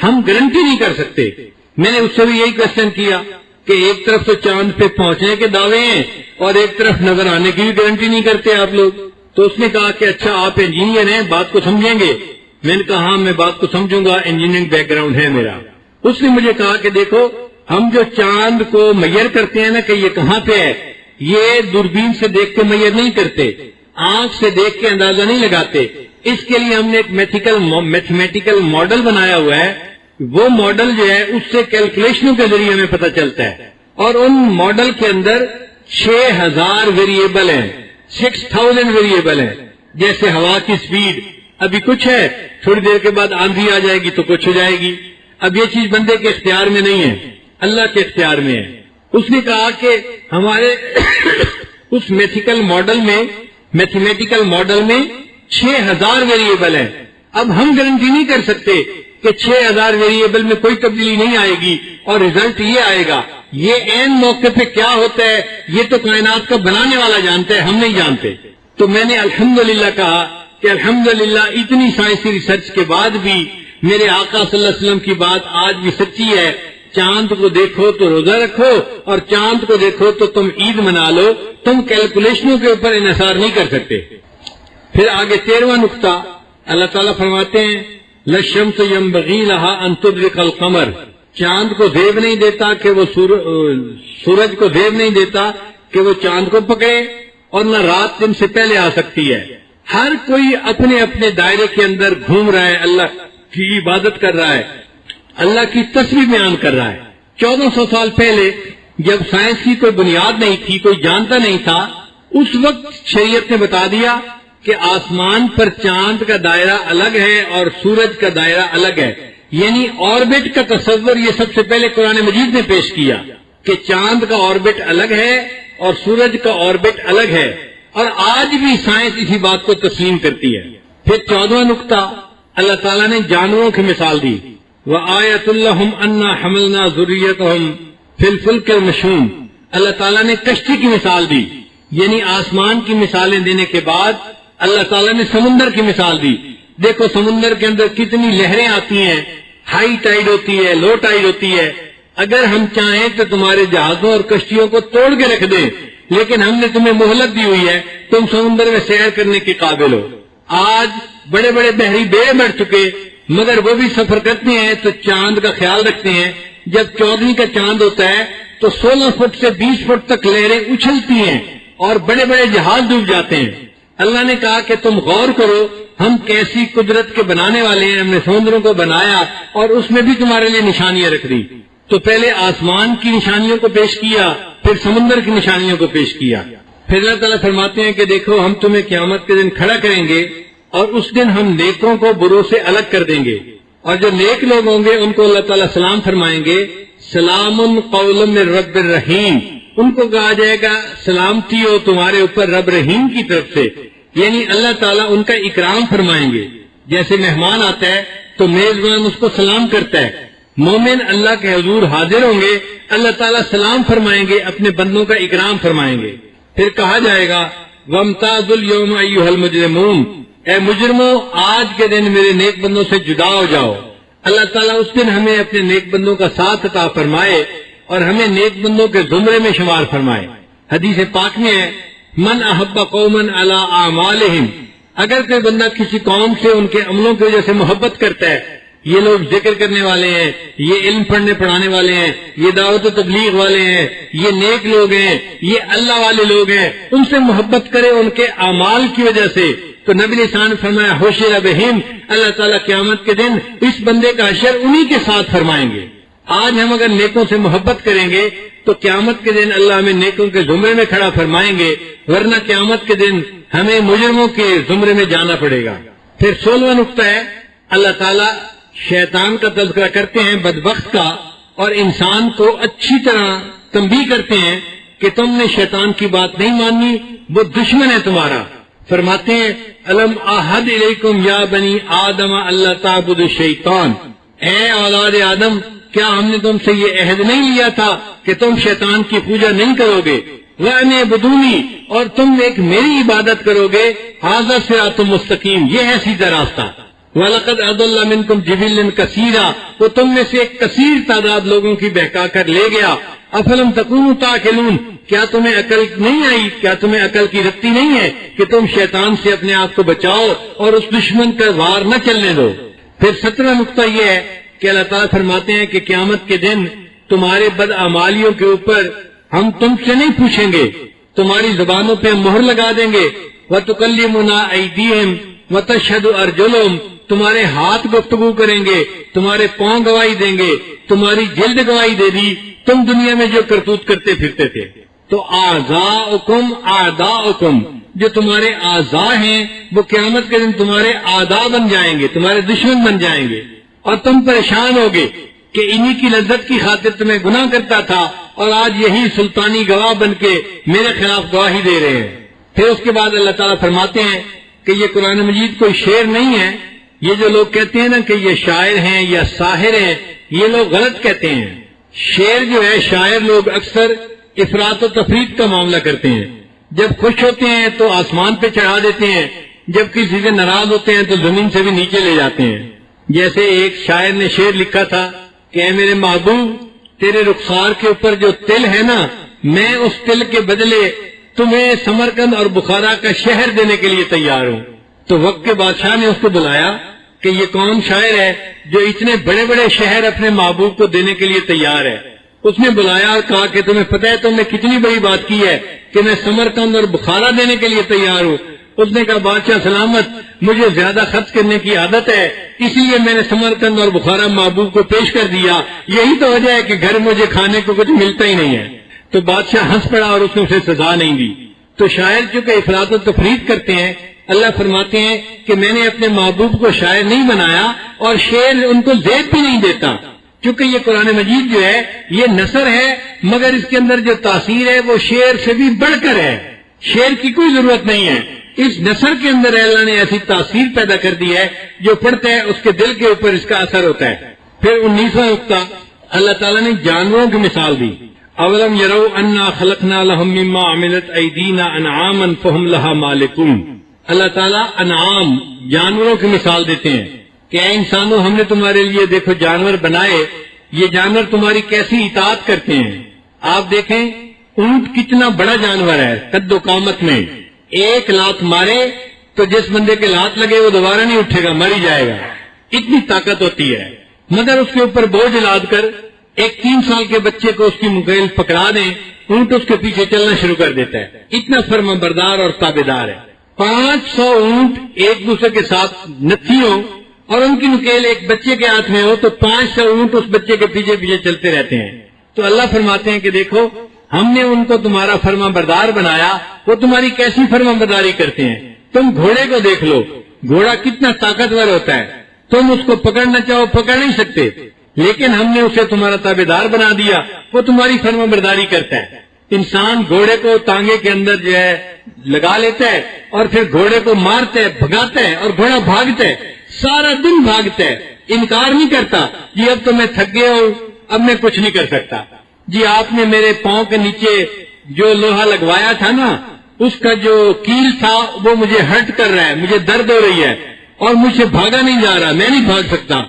ہم گارنٹی نہیں کر سکتے. میں نے اس سے بھی یہی کوشچن کیا کہ ایک طرف تو چاند پہ پہنچنے کے دعوے ہیں اور ایک طرف نظر آنے کی بھی گارنٹی نہیں کرتے آپ لوگ. تو اس نے کہا کہ اچھا آپ انجینئر ہیں, بات کو سمجھیں گے. میں نے کہا ہاں میں بات کو سمجھوں گا, انجینئرنگ بیک گراؤنڈ ہے میرا. اس نے مجھے کہا کہ دیکھو ہم جو چاند کو میئر کرتے ہیں نا کہ یہ کہاں پہ ہے, یہ دوربین سے دیکھ کے میئر نہیں کرتے, آنکھ سے دیکھ کے اندازہ نہیں لگاتے. اس کے لیے ہم نے ایک میتھمیٹیکل ماڈل بنایا ہوا ہے. وہ ماڈل جو ہے اس سے کیلکولیشنوں کے ذریعے ہمیں پتہ چلتا ہے, اور ان ماڈل کے اندر 6000 ویریبل ہیں, 6000 ویریبل ہیں. جیسے ہوا کی سپیڈ ابھی کچھ ہے, تھوڑی دیر کے بعد آندھی آ جائے گی تو کچھ ہو جائے گی. اب یہ چیز بندے کے اختیار میں نہیں ہے, اللہ کے اختیار میں ہے. اس نے کہا کہ ہمارے اس میتھمیٹیکل ماڈل میں 6000 ویریبل ہیں. اب ہم گارنٹی نہیں کر سکتے کہ 6000 ویریبل میں کوئی تبدیلی نہیں آئے گی اور ریزلٹ یہ آئے گا. یہ عین موقع پہ کیا ہوتا ہے یہ تو کائنات کا بنانے والا جانتا ہے, ہم نہیں جانتے. تو میں نے الحمدللہ کہا کہ الحمدللہ اتنی سائنسی ریسرچ کے بعد بھی میرے آقا صلی اللہ علیہ وسلم کی بات آج بھی سچی ہے. چاند کو دیکھو تو روزہ رکھو اور چاند کو دیکھو تو تم عید منا لو, تم کیلکولیشنوں کے اوپر انحصار نہیں کر سکتے. پھر آگے 13واں نقطہ اللہ تعالیٰ فرماتے ہیں لَلشَّمْسِ يَنبَغِي لَهَا أَن تُدْرِكَ الْقَمَرَ, چاند کو زیب نہیں دیتا کہ وہ سورج کو زیب نہیں دیتا کہ وہ چاند کو پکڑے, اور نہ رات دن سے پہلے آ سکتی ہے. ہر کوئی اپنے اپنے دائرے کے اندر گھوم رہا ہے, اللہ کی عبادت کر رہا ہے, اللہ کی تسبیح بیان کر رہا ہے. 1400 سال پہلے جب سائنس کی کوئی بنیاد نہیں تھی, کوئی جانتا نہیں تھا, اس وقت شریعت نے بتا دیا کہ آسمان پر چاند کا دائرہ الگ ہے اور سورج کا دائرہ الگ ہے. یعنی آربٹ کا تصور یہ سب سے پہلے قرآن مجید نے پیش کیا کہ چاند کا آربٹ الگ ہے اور سورج کا آربٹ الگ ہے, اور آج بھی سائنس اسی بات کو تسلیم کرتی ہے. پھر 14واں نقطہ اللہ تعالیٰ نے جانوروں کی مثال دی. وَآیَةٌ لَّهُمْ أَنَّا حَمَلْنَا ذُرِّيَّتَهُمْ فِي الْفُلْكِ الْمَشْحُونِ, اللہ تعالیٰ نے کشتی کی مثال دی. یعنی آسمان کی مثالیں دینے کے بعد اللہ تعالیٰ نے سمندر کی مثال دی. دیکھو سمندر کے اندر کتنی لہریں آتی ہیں, ہائی ٹائیڈ ہوتی ہے, لو ٹائیڈ ہوتی ہے. اگر ہم چاہیں تو تمہارے جہازوں اور کشتیوں کو توڑ کے رکھ دیں, لیکن ہم نے تمہیں مہلت دی ہوئی ہے, تم سمندر میں سیر کرنے کے قابل ہو. آج بڑے بڑے بحری بیڑے بڑھ چکے, مگر وہ بھی سفر کرتے ہیں تو چاند کا خیال رکھتے ہیں. جب 14ویں کا چاند ہوتا ہے تو 16 فٹ سے 20 فٹ تک لہریں اچھلتی ہیں اور بڑے بڑے جہاز ڈوب جاتے ہیں. اللہ نے کہا کہ تم غور کرو, ہم کیسی قدرت کے بنانے والے ہیں, ہم نے سمندروں کو بنایا اور اس میں بھی تمہارے لیے نشانیاں رکھ دی. تو پہلے آسمان کی نشانیوں کو پیش کیا, پھر سمندر کی نشانیوں کو پیش کیا. پھر اللہ تعالیٰ فرماتے ہیں کہ دیکھو ہم تمہیں قیامت کے دن کھڑا کریں گے اور اس دن ہم نیکوں کو بروں سے الگ کر دیں گے, اور جو نیک لوگ ہوں گے ان کو اللہ تعالیٰ سلام فرمائیں گے, سلام قول من رب الرحیم. ان کو کہا جائے گا سلامتی ہو تمہارے اوپر رب رحیم کی طرف سے. یعنی اللہ تعالیٰ ان کا اکرام فرمائیں گے. جیسے مہمان آتا ہے تو میزبان اس کو سلام کرتا ہے. مومن اللہ کے حضور حاضر ہوں گے, اللہ تعالیٰ سلام فرمائیں گے, اپنے بندوں کا اکرام فرمائیں گے. پھر کہا جائے گا وَامْتَازُوا الْيَوْمَ أَيُّهَا الْمُجْرِمُونَ, اے مجرموں آج کے دن میرے نیک بندوں سے جدا ہو جاؤ. اللہ تعالیٰ اس دن ہمیں اپنے نیک بندوں کا ساتھ عطا فرمائے اور ہمیں نیک بندوں کے زمرے میں شمار فرمائے. حدیث پاک میں ہے من احب قوما علی اعمالہم, اگر کوئی بندہ کسی قوم سے ان کے عملوں کی وجہ سے محبت کرتا ہے, یہ لوگ ذکر کرنے والے ہیں, یہ علم پڑھنے پڑھانے والے ہیں, یہ دعوت و تبلیغ والے ہیں, یہ نیک لوگ ہیں, یہ اللہ والے لوگ ہیں, ان سے محبت کرے ان کے اعمال کی وجہ سے, تو نبی علیہ السلام نے فرمایا حشر بہم, اللہ تعالیٰ قیامت کے دن اس بندے کا حشر انہی کے ساتھ فرمائیں گے. آج ہم اگر نیکوں سے محبت کریں گے تو قیامت کے دن اللہ ہمیں نیکوں کے زمرے میں کھڑا فرمائیں گے, ورنہ قیامت کے دن ہمیں مجرموں کے زمرے میں جانا پڑے گا. پھر 16واں نقطہ ہے اللہ تعالیٰ شیطان کا تذکرہ کرتے ہیں بدبخت کا, اور انسان کو اچھی طرح تنبیہ کرتے ہیں کہ تم نے شیطان کی بات نہیں مانی, وہ دشمن ہے تمہارا. فرماتے ہیں الم احد الیکم یا بنی آدم اللہ تعبدوا الشیطان, اے اولاد آدم کیا ہم نے تم سے یہ عہد نہیں لیا تھا کہ تم شیطان کی پوجا نہیں کرو گے. وَأَنِعْبُدُونِي، اور تم ایک میری عبادت کرو گے، ھذا صراط مستقیم، یہ ہے سیدھا راستہ۔ وَلَقَدْ أَضَلَّ مِنْكُمْ جِبِلًّا كَثِيرًا، وہ تم میں سے ایک کثیر تعداد لوگوں کی بہکا کر لے گیا۔ أَفَلَمْ تَكُونُوا تَعْقِلُونَ، کیا تمہیں عقل نہیں آئی، کیا تمہیں عقل کی رتی نہیں ہے کہ تم شیطان سے اپنے آپ کو بچاؤ اور اس دشمن کا وار نہ چلنے دو۔ پھر 17 نقطہ یہ ہے کہ اللہ تعالیٰ فرماتے ہیں کہ قیامت کے دن تمہارے بدعمالیوں کے اوپر ہم تم سے نہیں پوچھیں گے، تمہاری زبانوں پہ ہم مہر لگا دیں گے۔ وَتُكَلِّمُنَا أَيْدِيهِمْ وَتَشْهَدُ أَرْجُلُهُم، تمہارے ہاتھ گفتگو کریں گے، تمہارے پاؤں گواہی دیں گے، تمہاری جلد گواہی دے دی تم دنیا میں جو کرتوت کرتے پھرتے تھے۔ تو اعضاؤکم اعداؤکم، جو تمہارے اعضاء ہیں وہ قیامت کے دن تمہارے اعداء بن جائیں گے، تمہارے دشمن بن جائیں گے، اور تم پریشان ہوگے کہ انہی کی لذت کی خاطر تمہیں گناہ کرتا تھا اور آج یہی سلطانی گواہ بن کے میرے خلاف گواہی دے رہے ہیں۔ پھر اس کے بعد اللہ تعالیٰ فرماتے ہیں کہ یہ قرآن مجید کوئی شعر نہیں ہے، یہ جو لوگ کہتے ہیں نا کہ یہ شاعر ہیں یا ساحر ہیں، یہ لوگ غلط کہتے ہیں۔ شعر جو ہے، شاعر لوگ اکثر افراط و تفریط کا معاملہ کرتے ہیں، جب خوش ہوتے ہیں تو آسمان پہ چڑھا دیتے ہیں، جب کسی سے ناراض ہوتے ہیں تو زمین سے بھی نیچے لے جاتے ہیں۔ جیسے ایک شاعر نے شعر لکھا تھا کہ اے میرے محبوب، تیرے رخسار کے اوپر جو تل ہے نا، میں اس تل کے بدلے تمہیں سمرقند اور بخارا کا شہر دینے کے لیے تیار ہوں۔ تو وقت کے بادشاہ نے اس کو بلایا کہ یہ کون شاعر ہے جو اتنے بڑے بڑے شہر اپنے محبوب کو دینے کے لیے تیار ہے؟ اس نے بلایا اور کہا کہ تمہیں پتہ ہے تم نے کتنی بڑی بات کی ہے کہ میں سمرقند اور بخارا دینے کے لیے تیار ہوں۔ اس نے کہا بادشاہ سلامت، مجھے زیادہ خرچ کرنے کی عادت ہے، اس لیے میں نے سمرقند اور بخارا محبوب کو پیش کر دیا، یہی تو وجہ ہے کہ گھر مجھے کھانے کو کچھ ملتا ہی نہیں ہے۔ تو بادشاہ ہنس پڑا اور اس نے اسے سزا نہیں دی۔ تو شاعر چونکہ افراط و تفریط کرتے ہیں، اللہ فرماتے ہیں کہ میں نے اپنے محبوب کو شاعر نہیں بنایا اور شعر ان کو زیب بھی نہیں دیتا، کیونکہ یہ قرآن مجید جو ہے یہ نثر ہے، مگر اس کے اندر جو تاثیر ہے وہ شعر سے بھی بڑھ کر ہے، شعر کی کوئی ضرورت نہیں ہے۔ اس نثر کے اندر اللہ نے ایسی تاثیر پیدا کر دی ہے، جو پڑھتا ہے اس کے دل کے اوپر اس کا اثر ہوتا ہے۔ پھر 19واں نقطہ، اللہ تعالیٰ نے جانوروں کی مثال دی۔ اولم یرو انا خلقنا لهم مما عملت ایدینا انعاما فهم لها مالکون۔ اللہ تعالیٰ انعام، جانوروں کی مثال دیتے ہیں کہ اے انسانوں، ہم نے تمہارے لیے دیکھو جانور بنائے، یہ جانور تمہاری کیسی اطاعت کرتے ہیں۔ آپ دیکھیں اونٹ کتنا بڑا جانور ہے قد و قامت میں، ایک لات مارے تو جس بندے کے لات لگے وہ دوبارہ نہیں اٹھے گا، مر ہی جائے گا، اتنی طاقت ہوتی ہے۔ مگر اس کے اوپر بوجھ لاد کر ایک 3 سال کے بچے کو اس کی مکیل پکڑا دیں، اونٹ اس کے پیچھے چلنا شروع کر دیتا ہے، اتنا فرما بردار اور تابعدار ہے۔ 500 اونٹ ایک دوسرے کے ساتھ نتھی ہوں اور ان کی نکیل ایک بچے کے ہاتھ میں ہو تو 500 اونٹ اس بچے کے پیچھے پیچھے چلتے رہتے ہیں۔ تو اللہ فرماتے ہیں کہ دیکھو ہم نے ان کو تمہارا فرما بردار بنایا، وہ تمہاری کیسی فرما برداری کرتے ہیں۔ تم گھوڑے کو دیکھ لو، گھوڑا کتنا طاقتور ہوتا ہے، تم اس کو پکڑنا چاہو پکڑ نہیں سکتے، لیکن ہم نے اسے تمہارا تابعدار بنا دیا، وہ تمہاری فرما برداری کرتا ہے۔ انسان گھوڑے کو تانگے کے اندر جو ہے لگا لیتا ہے اور پھر گھوڑے کو مارتا ہے، بھگاتا ہے، اور گھوڑا بھاگتا ہے، سارا دن بھاگتا ہے، انکار نہیں کرتا جی اب تو میں تھک گیا ہوں، اب میں کچھ نہیں کر سکتا، جی آپ نے میرے پاؤں کے نیچے جو لوہا لگوایا تھا نا، اس کا جو کیل تھا وہ مجھے ہرٹ کر رہا ہے، مجھے درد ہو رہی ہے اور مجھ سے بھاگا نہیں جا رہا، میں نہیں بھاگ سکتا۔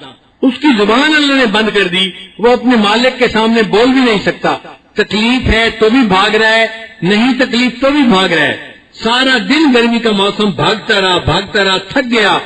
اس کی زبان اللہ نے بند کر دی، وہ اپنے مالک کے سامنے بول بھی نہیں سکتا، تکلیف ہے تو بھی بھاگ رہا ہے، نہیں تکلیف تو بھی بھاگ رہا ہے، سارا دن گرمی کا موسم بھاگتا رہا، تھک گیا،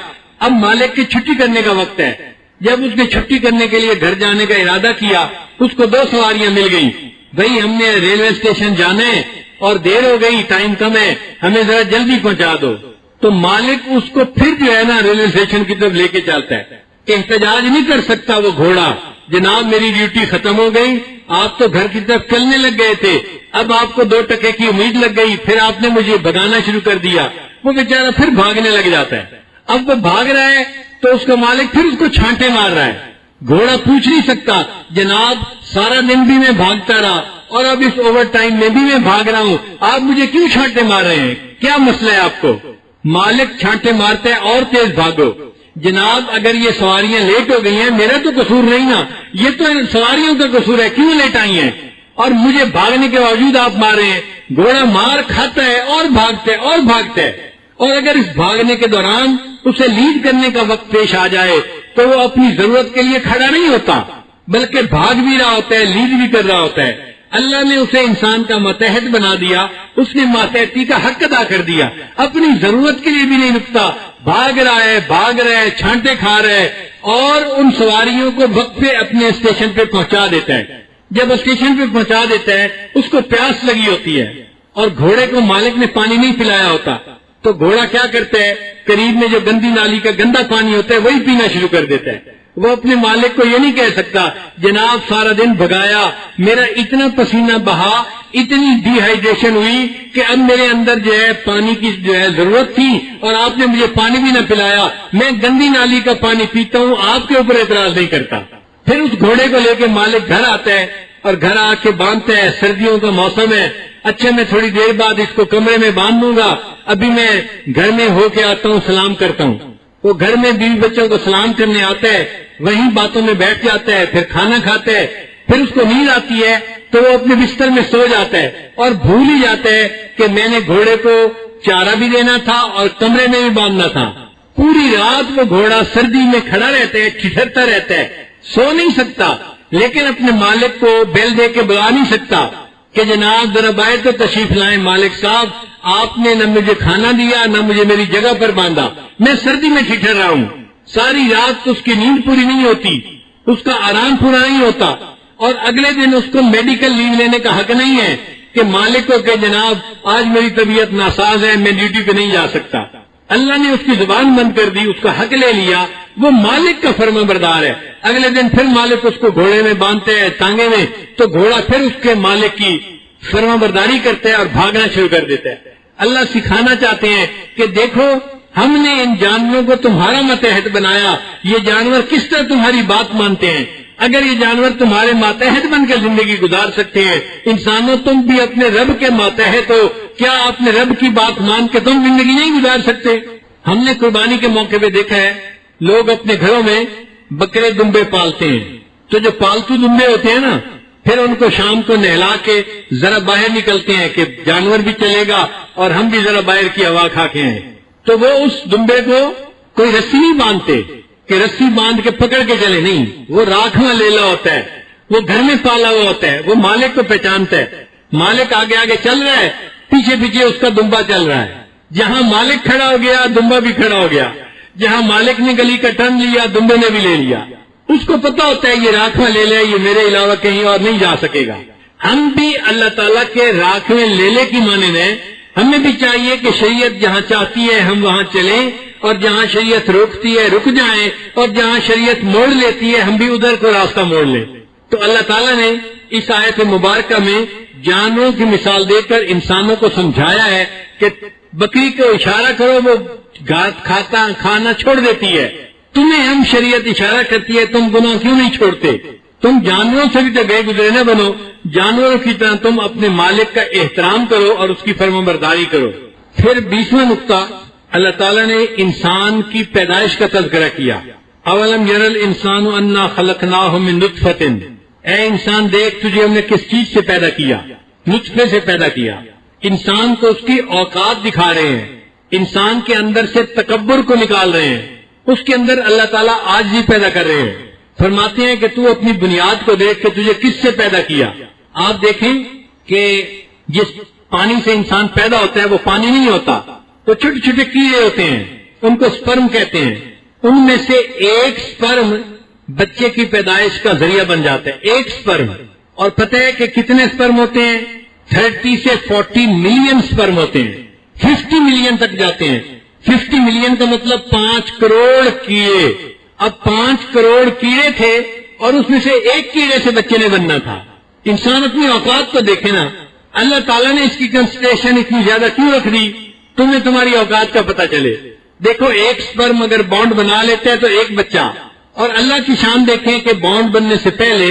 اب مالک کی چھٹی کرنے کا وقت ہے۔ جب اس نے چھٹی کرنے کے لیے گھر جانے کا ارادہ کیا، اس کو 2 سواریاں مل گئیں، بھئی ہم نے ریلوے اسٹیشن جانا ہے اور دیر ہو گئی، ٹائم کم ہے، ہمیں ذرا جلدی پہنچا دو۔ تو مالک اس کو پھر جو ہے نا ریلوے اسٹیشن کی طرف لے کے چلتا ہے۔ احتجاج نہیں کر سکتا وہ گھوڑا، جناب میری ڈیوٹی ختم ہو گئی، آپ تو گھر کی طرف چلنے لگ گئے تھے، اب آپ کو 2 ٹکے کی امید لگ گئی، پھر آپ نے مجھے بھگانا شروع کر دیا۔ وہ بیچارہ پھر بھاگنے لگ جاتا ہے۔ اب وہ بھاگ رہا ہے تو اس کا مالک پھر اس کو چھانٹے مار رہا ہے۔ گھوڑا پوچھ نہیں سکتا جناب سارا دن بھی میں بھاگتا رہا اور اب اس اوور ٹائم میں بھی میں بھاگ رہا ہوں، آپ مجھے کیوں چھانٹے مار رہے ہیں، کیا مسئلہ ہے آپ کو؟ مالک چھانٹے مارتا ہے اور تیز بھاگو۔ جناب اگر یہ سواریاں لیٹ ہو گئی ہیں میرا تو قصور نہیں نا، یہ تو ان سواریوں کا قصور ہے، کیوں لیٹ آئی ہیں؟ اور مجھے بھاگنے کے باوجود آپ مار رہے ہیں۔ گھوڑا مار کھاتا ہے اور بھاگتا ہے اور بھاگتا ہے، اور اگر اس بھاگنے کے دوران اسے لیڈ کرنے کا وقت پیش آ جائے تو وہ اپنی ضرورت کے لیے کھڑا نہیں ہوتا، بلکہ بھاگ بھی رہا ہوتا ہے، لیڈ بھی کر رہا ہوتا ہے۔ اللہ نے اسے انسان کا ماتحت بنا دیا، اس نے ماتحتی کا حق ادا کر دیا، اپنی ضرورت کے لیے بھی نہیں رکتا، بھاگ رہا ہے، چھانٹے کھا رہا ہے، اور ان سواریوں کو وقت پہ اپنے اسٹیشن پہ پہنچا دیتا ہے۔ جب اسٹیشن پہ پہنچا دیتا ہے اس کو پیاس لگی ہوتی ہے، اور گھوڑے کو مالک نے پانی نہیں پلایا ہوتا، تو گھوڑا کیا کرتا ہے، قریب میں جو گندی نالی کا گندا پانی ہوتا ہے وہی پینا شروع کر دیتا ہے۔ وہ اپنے مالک کو یہ نہیں کہہ سکتا جناب سارا دن بھگایا، میرا اتنا پسینہ بہا، اتنی ڈی ہائیڈریشن ہوئی کہ اب میرے اندر جو ہے پانی کی جو ہے ضرورت تھی اور آپ نے مجھے پانی بھی نہ پلایا، میں گندی نالی کا پانی پیتا ہوں، آپ کے اوپر اعتراض نہیں کرتا۔ پھر اس گھوڑے کو لے کے مالک گھر آتا ہے اور گھر آ کے باندھتا ہے، سردیوں کا موسم ہے، اچھا میں تھوڑی دیر بعد اس کو کمرے میں باندھ دوں گا، ابھی میں گھر میں ہو کے آتا ہوں، سلام کرتا ہوں۔ وہ گھر میں بیوی بچوں کو سلام کرنے آتا ہے، وہیں باتوں میں بیٹھ جاتا ہے، پھر کھانا کھاتا ہے، پھر اس کو نیند آتی ہے تو وہ اپنے بستر میں سو جاتا ہے اور بھول ہی جاتا ہے کہ میں نے گھوڑے کو چارہ بھی دینا تھا اور کمرے میں بھی باندھنا تھا۔ پوری رات وہ گھوڑا سردی میں کھڑا رہتا ہے، ٹھٹھرتا رہتا ہے، سو نہیں سکتا، لیکن اپنے مالک کو بیل دے کے بلا نہیں سکتا کہ جناب ذرا باہر تو تشریف لائیں، مالک صاحب آپ نے نہ مجھے کھانا دیا نہ مجھے میری جگہ پر باندھا، میں سردی میں ٹھٹھر رہا ہوں۔ ساری رات اس کی نیند پوری نہیں ہوتی، اس کا آرام پورا نہیں ہوتا، اور اگلے دن اس کو میڈیکل لیو لینے کا حق نہیں ہے کہ مالک کو کہ جناب آج میری طبیعت ناساز ہے، میں ڈیوٹی پہ نہیں جا سکتا۔ اللہ نے اس کی زبان بند کر دی، اس کا حق لے لیا، وہ مالک کا فرما بردار ہے۔ اگلے دن پھر مالک اس کو گھوڑے میں باندھتے ہیں، ٹانگے میں، تو گھوڑا پھر اس کے مالک کی فرما برداری کرتا ہے اور بھاگنا شروع کر دیتا ہے۔ اللہ سکھانا چاہتے ہیں کہ دیکھو ہم نے ان جانوروں کو تمہارا ماتحت بنایا، یہ جانور کس طرح تمہاری بات مانتے ہیں۔ اگر یہ جانور تمہارے ماتحت بن کر زندگی گزار سکتے ہیں، انسانوں تم بھی اپنے رب کے ماتحت ہو، کیا اپنے رب کی بات مان کے تم زندگی نہیں گزار سکتے؟ ہم نے قربانی کے موقع پہ دیکھا ہے لوگ اپنے گھروں میں بکرے دمبے پالتے ہیں، تو جو پالتو دمبے ہوتے ہیں نا، پھر ان کو شام کو نہلا کے ذرا باہر نکلتے ہیں کہ جانور بھی چلے گا اور ہم بھی ذرا باہر کی ہوا کھا کے آئیں، تو وہ اس دمبے کو کوئی رسی نہیں باندھتے کہ رسی باندھ کے پکڑ کے چلے، نہیں، وہ راکھواں لیلا ہوتا ہے، وہ گھر میں پالا ہوا ہوتا ہے، وہ مالک کو پہچانتا ہے، مالک آگے آگے چل رہا ہے، پیچھے پیچھے اس کا دمبا چل رہا ہے، جہاں مالک کھڑا ہو گیا دمبا بھی کھڑا ہو گیا، جہاں مالک نے گلی کا ٹرن لیا دمبے نے بھی لے لیا، اس کو پتا ہوتا ہے یہ راکھواں لے لے، یہ میرے علاوہ کہیں اور نہیں جا سکے گا۔ ہم بھی اللہ تعالیٰ کے راکھویں لیلے کی مانند ہیں، ہمیں بھی چاہیے کہ شریعت جہاں چاہتی ہے ہم وہاں چلیں، اور جہاں شریعت روکتی ہے رک جائیں، اور جہاں شریعت موڑ لیتی ہے ہم بھی ادھر کو راستہ موڑ لیں۔ تو اللہ تعالیٰ نے اس آیت مبارکہ میں جانوروں کی مثال دے کر انسانوں کو سمجھایا ہے کہ بکری کو اشارہ کرو وہ کھانا چھوڑ دیتی ہے، تمہیں ہم شریعت اشارہ کرتی ہے تم گناہ کیوں نہیں چھوڑتے؟ تم جانوروں سے بھی تو گئے گزرے نہ بنو، جانوروں کی طرح تم اپنے مالک کا احترام کرو اور اس کی فرمانبرداری کرو۔ پھر 20واں نقطہ اللہ تعالیٰ نے انسان کی پیدائش کا تذکرہ کیا۔ اولم یر الانسان انا خلقناہ من نطفۃ، اے انسان دیکھ تجھے ہم نے کس چیز سے پیدا کیا، نطفے سے پیدا کیا۔ انسان کو اس کی اوقات دکھا رہے ہیں، انسان کے اندر سے تکبر کو نکال رہے ہیں، اس کے اندر اللہ تعالیٰ عاجزی پیدا کر رہے ہیں۔ فرماتے ہیں کہ تو اپنی بنیاد کو دیکھ کے تجھے کس سے پیدا کیا۔ آپ دیکھیں کہ جس پانی سے انسان پیدا ہوتا ہے وہ پانی نہیں ہوتا، وہ چھوٹے چھوٹے کیڑے ہوتے ہیں، ان کو سپرم کہتے ہیں، ان میں سے ایک سپرم بچے کی پیدائش کا ذریعہ بن جاتا ہے، ایک سپرم۔ اور پتہ ہے کہ کتنے سپرم ہوتے ہیں؟ 30 سے 40 ملین سپرم ہوتے ہیں، 50 ملین تک جاتے ہیں۔ 50 ملین کا مطلب 5 کروڑ کیڑے۔ اب 5 کروڑ کیڑے تھے اور اس میں سے ایک کیڑے سے بچے نے بننا تھا۔ انسان اپنی اوقات کو دیکھے نا، اللہ تعالیٰ نے اس کی کنسنٹریشن اتنی زیادہ کیوں رکھ دی تمہیں تمہاری اوقات کا پتہ چلے۔ دیکھو ایک سپرم اگر بانڈ بنا لیتا ہے تو ایک بچہ، اور اللہ کی شان دیکھیں کہ بانڈ بننے سے پہلے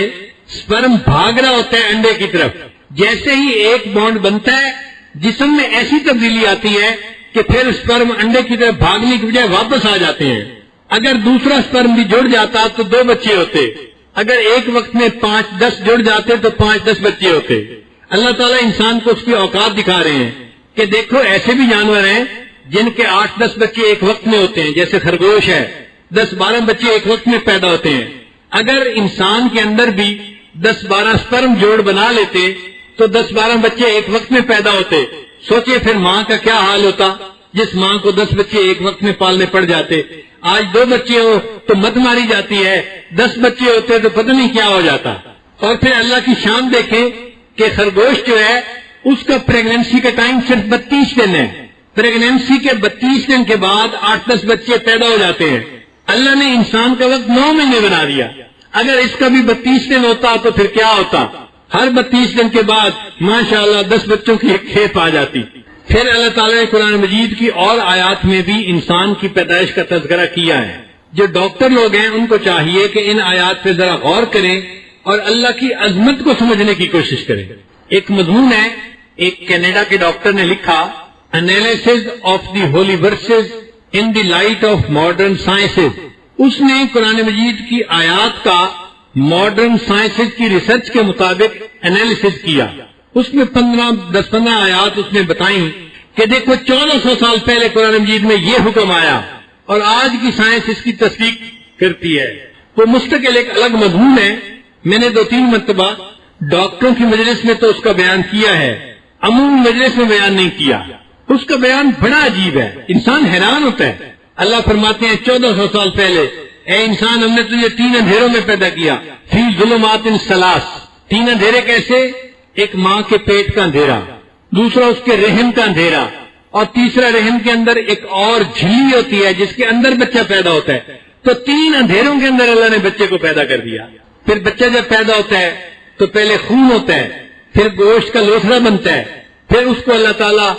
سپرم بھاگ رہا ہوتا ہے انڈے کی طرف، جیسے ہی ایک بانڈ بنتا ہے جسم میں ایسی تبدیلی آتی ہے کہ پھر سپرم انڈے کی طرف بھاگنے کی بجائے واپس آ جاتے ہیں۔ اگر دوسرا سپرم بھی جڑ جاتا تو 2 بچے ہوتے، اگر ایک وقت میں 5-10 جڑ جاتے تو 5-10 بچے ہوتے. اللہ تعالیٰ انسان کو اس کی اوقات دکھا رہے ہیں کہ دیکھو ایسے بھی جانور ہیں جن کے 8-10 بچے ایک وقت میں ہوتے ہیں، جیسے خرگوش ہے، 10-12 بچے ایک وقت میں پیدا ہوتے ہیں. اگر انسان کے اندر بھی 10-12 سپرم جوڑ بنا لیتے تو 10-12 بچے ایک وقت میں پیدا ہوتے. سوچے پھر ماں کا کیا حال ہوتا جس ماں کو 10 بچے ایک وقت میں پالنے پڑ جاتے. آج 2 بچے ہو تو مت ماری جاتی ہے، 10 بچے ہوتے تو پتہ نہیں کیا ہو جاتا. اور پھر اللہ کی شان دیکھیں کہ خرگوش جو ہے اس کا پریگننسی کا ٹائم صرف 32 دن ہے. پریگننسی کے 32 دن کے بعد 8-10 بچے پیدا ہو جاتے ہیں. اللہ نے انسان کا وقت 9 مہینے بنا دیا. اگر اس کا بھی 32 دن ہوتا تو پھر کیا ہوتا؟ ہر 32 دن کے بعد ماشاءاللہ 10 بچوں کی ایک کھیپ آ جاتی. پھر اللہ تعالیٰ نے قرآن مجید کی اور آیات میں بھی انسان کی پیدائش کا تذکرہ کیا ہے. جو ڈاکٹر لوگ ہیں ان کو چاہیے کہ ان آیات پہ ذرا غور کریں اور اللہ کی عظمت کو سمجھنے کی کوشش کریں. ایک مضمون ہے، ایک کینیڈا کے ڈاکٹر نے لکھا analysis of the holy verses in the light of modern sciences. اس نے قرآن مجید کی آیات کا ماڈرن سائنسز کی ریسرچ کے مطابق انالیسز کیا. اس میں 10-15 آیات اس نے بتائیں کہ دیکھو 1400 سال پہلے قرآن مجید میں یہ حکم آیا اور آج کی سائنس اس کی تصدیق کرتی ہے. وہ مستقل ایک الگ مضمون ہے. میں نے 2-3 مرتبہ ڈاکٹروں کی مجلس میں تو اس کا بیان کیا ہے، عمومی مجلس میں بیان نہیں کیا. اس کا بیان بڑا عجیب ہے، انسان حیران ہوتا ہے. اللہ فرماتے ہیں 1400 سال پہلے اے انسان ہم نے تجھے 3 اندھیروں میں پیدا کیا، فی ظلمات ثلاث. 3 اندھیرے کیسے؟ ایک ماں کے پیٹ کا اندھیرا، دوسرا اس کے رحم کا اندھیرا، اور تیسرا رحم کے اندر ایک اور جھلی ہوتی ہے جس کے اندر بچہ پیدا ہوتا ہے. تو 3 اندھیروں کے اندر اللہ نے بچے کو پیدا کر دیا. پھر بچہ جب پیدا ہوتا ہے تو پہلے خون ہوتا ہے، پھر گوشت کا لوتھڑا بنتا ہے، پھر اس کو اللہ تعالیٰ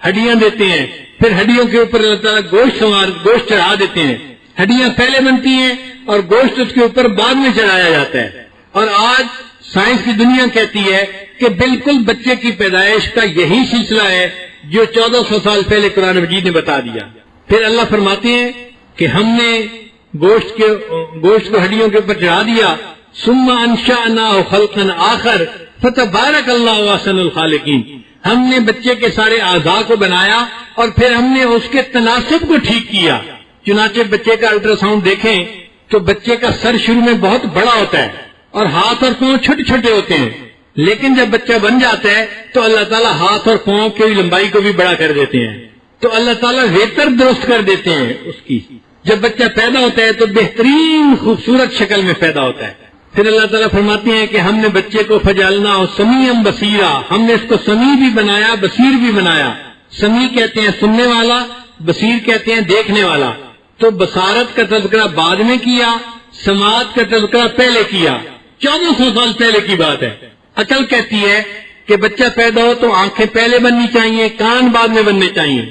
ہڈیاں دیتے ہیں، پھر ہڈیوں کے اوپر اللہ تعالیٰ گوشت چڑھا دیتے ہیں. ہڈیاں پہلے بنتی ہیں اور گوشت اس کے اوپر بعد میں چڑھایا جاتا ہے. اور آج سائنس کی دنیا کہتی ہے کہ بالکل بچے کی پیدائش کا یہی سلسلہ ہے جو 1400 سال پہلے قرآن مجید نے بتا دیا. پھر اللہ فرماتے ہیں کہ ہم نے گوشت کو ہڈیوں کے اوپر چڑھا دیا، ثم انشأناه خلقا آخر فتبارک اللہ احسن الخالقین. ہم نے بچے کے سارے اعضاء کو بنایا اور پھر ہم نے اس کے تناسب کو ٹھیک کیا. چنانچہ بچے کا الٹرا ساؤنڈ دیکھیں تو بچے کا سر شروع میں بہت بڑا ہوتا ہے اور ہاتھ اور پاؤں چھوٹے چھوٹے ہوتے ہیں، لیکن جب بچہ بن جاتا ہے تو اللہ تعالیٰ ہاتھ اور پاؤں کی لمبائی کو بھی بڑا کر دیتے ہیں. تو اللہ تعالیٰ بہتر درست کر دیتے ہیں اس کی. جب بچہ پیدا ہوتا ہے تو بہترین خوبصورت شکل میں پیدا ہوتا ہے. پھر اللہ تعالیٰ فرماتے ہیں کہ ہم نے بچے کو فجعلناہ سمیعا بصیرا، ہم نے اس کو سمیع بھی بنایا بصیر بھی بنایا. سمیع کہتے ہیں سننے والا، بصیر کہتے ہیں دیکھنے والا. تو بصارت کا تذکرہ بعد میں کیا، سماعت کا تذکرہ پہلے کیا. 1400 سال پہلے کی بات ہے. عقل کہتی ہے کہ بچہ پیدا ہو تو آنکھیں پہلے بننی چاہیے، کان بعد میں بننے چاہیے.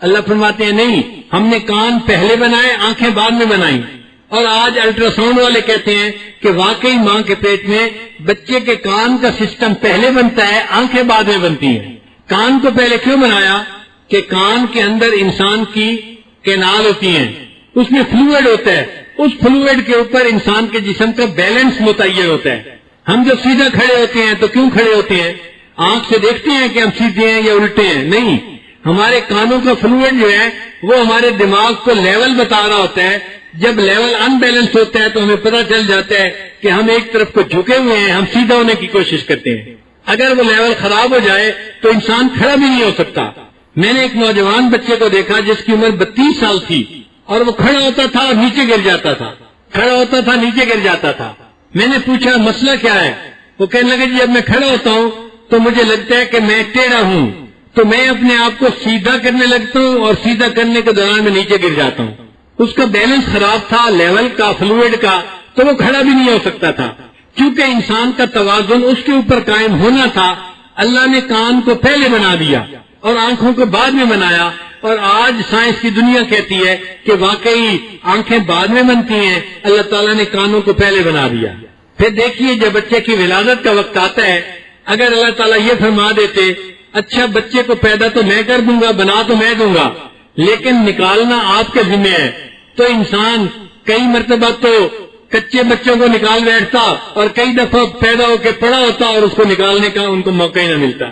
اللہ فرماتے ہیں نہیں، ہم نے کان پہلے بنائے، آنکھیں بعد میں بنائیں. اور آج الٹرا ساؤنڈ والے کہتے ہیں کہ واقعی ماں کے پیٹ میں بچے کے کان کا سسٹم پہلے بنتا ہے، آنکھیں بعد میں بنتی ہیں. کان کو پہلے کیوں بنایا؟ کہ کان کے اندر انسان کی کینال ہوتی ہیں، اس میں فلوئڈ ہوتا ہے، اس فلوئڈ کے اوپر انسان کے جسم کا بیلنس متعین ہوتا ہے. ہم جب سیدھا کھڑے ہوتے ہیں تو کیوں کھڑے ہوتے ہیں؟ آنکھ سے دیکھتے ہیں کہ ہم سیدھے ہیں یا الٹے ہیں؟ نہیں، ہمارے کانوں کا فلوئڈ جو ہے وہ ہمارے دماغ کو لیول بتا رہا ہوتا ہے. جب لیول ان بیلنس ہوتا ہے تو ہمیں پتہ چل جاتا ہے کہ ہم ایک طرف کو جھکے ہوئے ہیں، ہم سیدھا ہونے کی کوشش کرتے ہیں. اگر وہ لیول خراب ہو جائے تو انسان کھڑا بھی نہیں ہو سکتا. میں نے ایک نوجوان بچے کو دیکھا جس کی عمر 32 سال تھی اور وہ کھڑا ہوتا تھا اور نیچے گر جاتا تھا، کھڑا ہوتا تھا نیچے گر جاتا تھا. میں نے پوچھا مسئلہ کیا ہے؟ وہ کہنے لگے جب میں کھڑا ہوتا ہوں تو مجھے لگتا ہے کہ میں ٹیڑھا ہوں، تو میں اپنے آپ کو سیدھا کرنے لگتا ہوں اور سیدھا کرنے کے دوران میں نیچے گر جاتا ہوں. اس کا بیلنس خراب تھا، لیول کا، فلوئڈ کا، تو وہ کھڑا بھی نہیں ہو سکتا تھا. کیونکہ انسان کا توازن اس کے اوپر قائم ہونا تھا، اللہ نے کان کو پہلے بنا دیا اور آنکھوں کو بعد میں بنایا. اور آج سائنس کی دنیا کہتی ہے کہ واقعی آنکھیں بعد میں بنتی ہیں، اللہ تعالیٰ نے کانوں کو پہلے بنا دیا. پھر دیکھیے جب بچے کی ولادت کا وقت آتا ہے، اگر اللہ تعالیٰ یہ فرما دیتے اچھا بچے کو پیدا تو میں کر دوں گا، بنا تو میں دوں گا، لیکن نکالنا آپ کے ذمہ ہے، تو انسان کئی مرتبہ تو کچے بچوں کو نکال بیٹھتا اور کئی دفعہ پیدا ہو کے پڑا ہوتا اور اس کو نکالنے کا ان کو موقع ہی نہ ملتا.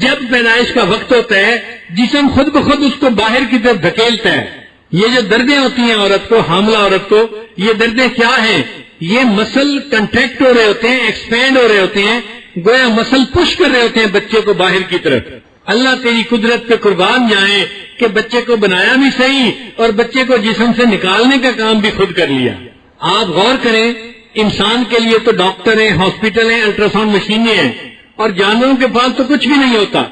جب پیدائش کا وقت ہوتا ہے جسم خود بخود اس کو باہر کی طرف دھکیلتا ہے. یہ جو دردیں ہوتی ہیں عورت کو، حاملہ عورت کو، یہ دردیں کیا ہیں؟ یہ مسل کنٹریکٹ ہو رہے ہوتے ہیں، ایکسپینڈ ہو رہے ہوتے ہیں، گویا مسل پش کر رہے ہوتے ہیں بچے کو باہر کی طرف. اللہ تیری قدرت پہ قربان جائیں کہ بچے کو بنایا بھی صحیح اور بچے کو جسم سے نکالنے کا کام بھی خود کر لیا. آپ غور کریں، انسان کے لیے تو ڈاکٹر ہیں، ہاسپٹل ہیں، الٹرا ساؤنڈ مشینیں ہیں، اور جانوروں کے پاس تو کچھ بھی نہیں ہوتا.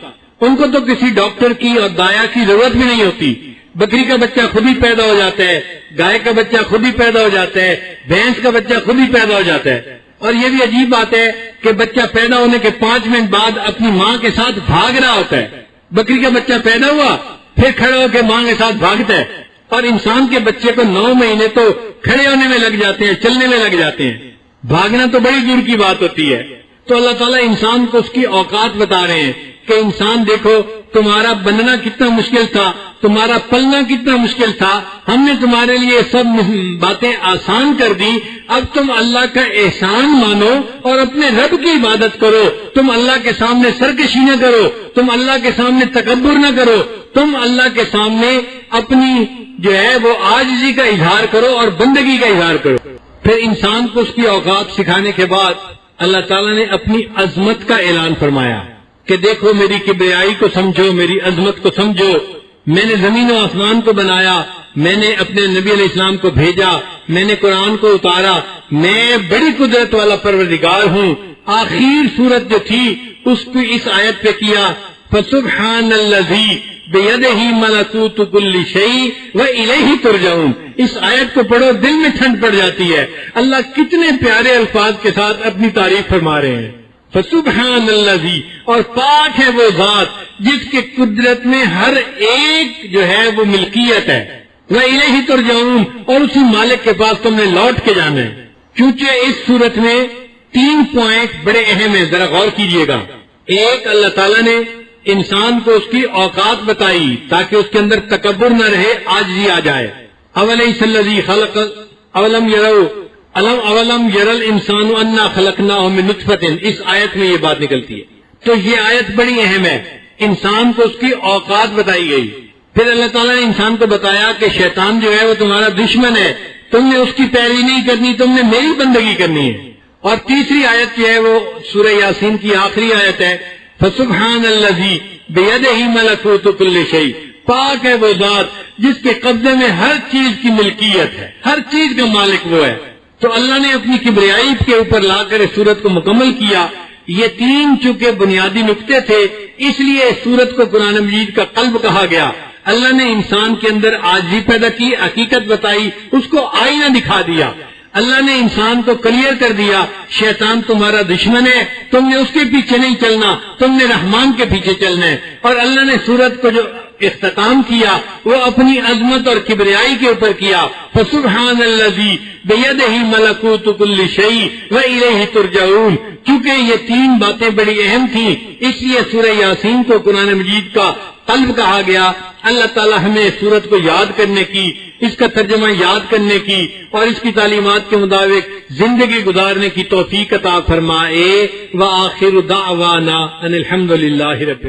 ان کو تو کسی ڈاکٹر کی اور دایا کی ضرورت بھی نہیں ہوتی. بکری کا بچہ خود ہی پیدا ہو جاتا ہے، گائے کا بچہ خود ہی پیدا ہو جاتا ہے، بھینس کا بچہ خود ہی پیدا ہو جاتا ہے. اور یہ بھی عجیب بات ہے کہ بچہ پیدا ہونے کے 5 منٹ بعد اپنی ماں کے ساتھ بھاگ رہا ہوتا ہے. بکری کا بچہ پیدا ہوا پھر کھڑا ہو کے ماں کے ساتھ بھاگتا ہے، اور انسان کے بچے کو 9 مہینے تو کھڑے ہونے میں لگ جاتے ہیں، چلنے میں لگ جاتے ہیں. بھاگنا تو بڑی دور کی بات ہوتی ہے. تو اللہ تعالیٰ انسان کو اس کی اوقات بتا رہے ہیں کہ انسان دیکھو، تمہارا بننا کتنا مشکل تھا، تمہارا پلنا کتنا مشکل تھا، ہم نے تمہارے لیے سب باتیں آسان کر دی. اب تم اللہ کا احسان مانو اور اپنے رب کی عبادت کرو. تم اللہ کے سامنے سرکشی نہ کرو، تم اللہ کے سامنے تکبر نہ کرو، تم اللہ کے سامنے اپنی جو ہے وہ عاجزی کا اظہار کرو اور بندگی کا اظہار کرو. پھر انسان کو اس کی اوقات سکھانے کے بعد اللہ تعالیٰ نے اپنی عظمت کا اعلان فرمایا کہ دیکھو میری کبریائی کو سمجھو، میری عظمت کو سمجھو. میں نے زمین و آسمان کو بنایا، میں نے اپنے نبی علیہ السلام کو بھیجا، میں نے قرآن کو اتارا، میں بڑی قدرت والا پروردگار ہوں. آخر صورت جو تھی اس کو اس آیت پہ کیا، فسبحان الذی بیدہ ملکوت کل شیء والیہ ترجعون. اس آیت کو پڑھو دل میں ٹھنڈ پڑ جاتی ہے. اللہ کتنے پیارے الفاظ کے ساتھ اپنی تعریف فرما رہے ہیں. فسبحان الذی، اور پاک ہے وہ ذات جس کے قدرت میں ہر ایک جو ہے وہ ملکیت ہے. والیہ ترجعون، اور اسی مالک کے پاس تم نے لوٹ کے جانا ہے. چونکہ اس صورت میں 3 پوائنٹ بڑے اہم ہیں، ذرا غور کیجئے گا. ایک، اللہ تعالیٰ نے انسان کو اس کی اوقات بتائی تاکہ اس کے اندر تکبر نہ رہے، عاجزی آ جائے. اولیس الذی خلق اولم یروا اولم یر الانسان انا خلقناہ من نطفۃ. اس آیت میں یہ بات نکلتی ہے. تو یہ آیت بڑی اہم ہے. انسان کو اس کی اوقات بتائی گئی. پھر اللہ تعالیٰ نے انسان کو بتایا کہ شیطان جو ہے وہ تمہارا دشمن ہے، تم نے اس کی پیروی نہیں کرنی، تم نے میری بندگی کرنی ہے. اور تیسری آیت جو ہے وہ سورہ یاسین کی آخری آیت ہے، فسبحان الذی بیدہ ملکوت کل شیء. پاک ہے وہ ذات جس کے قبضے میں ہر چیز کی ملکیت ہے، ہر چیز کا مالک وہ ہے. تو اللہ نے اپنی کبریائی کے اوپر لا کر اس سورت کو مکمل کیا. یہ 3 چونکہ بنیادی نقطے تھے، اس لیے اس سورت کو قرآن مجید کا قلب کہا گیا. اللہ نے انسان کے اندر عاجزی پیدا کی، حقیقت بتائی، اس کو آئینہ دکھا دیا. اللہ نے انسان کو کلیئر کر دیا، شیطان تمہارا دشمن ہے، تم نے اس کے پیچھے نہیں چلنا، تم نے رحمان کے پیچھے چلنا ہے. اور اللہ نے سورت کو جو اختتام کیا وہ اپنی عظمت اور کبریائی کے اوپر کیا، فسبحان الذی بیدہ ملکوت کل شیء والیہ ترجعون. کیونکہ یہ 3 باتیں بڑی اہم تھیں، اس لیے سورہ یاسین کو قرآن مجید کا قلب کہا گیا. اللہ تعالی ہمیں اس سورت کو یاد کرنے کی، اس کا ترجمہ یاد کرنے کی اور اس کی تعلیمات کے مطابق زندگی گزارنے کی توفیق عطا فرمائے. وآخر دعوانا ان الحمد للہ رب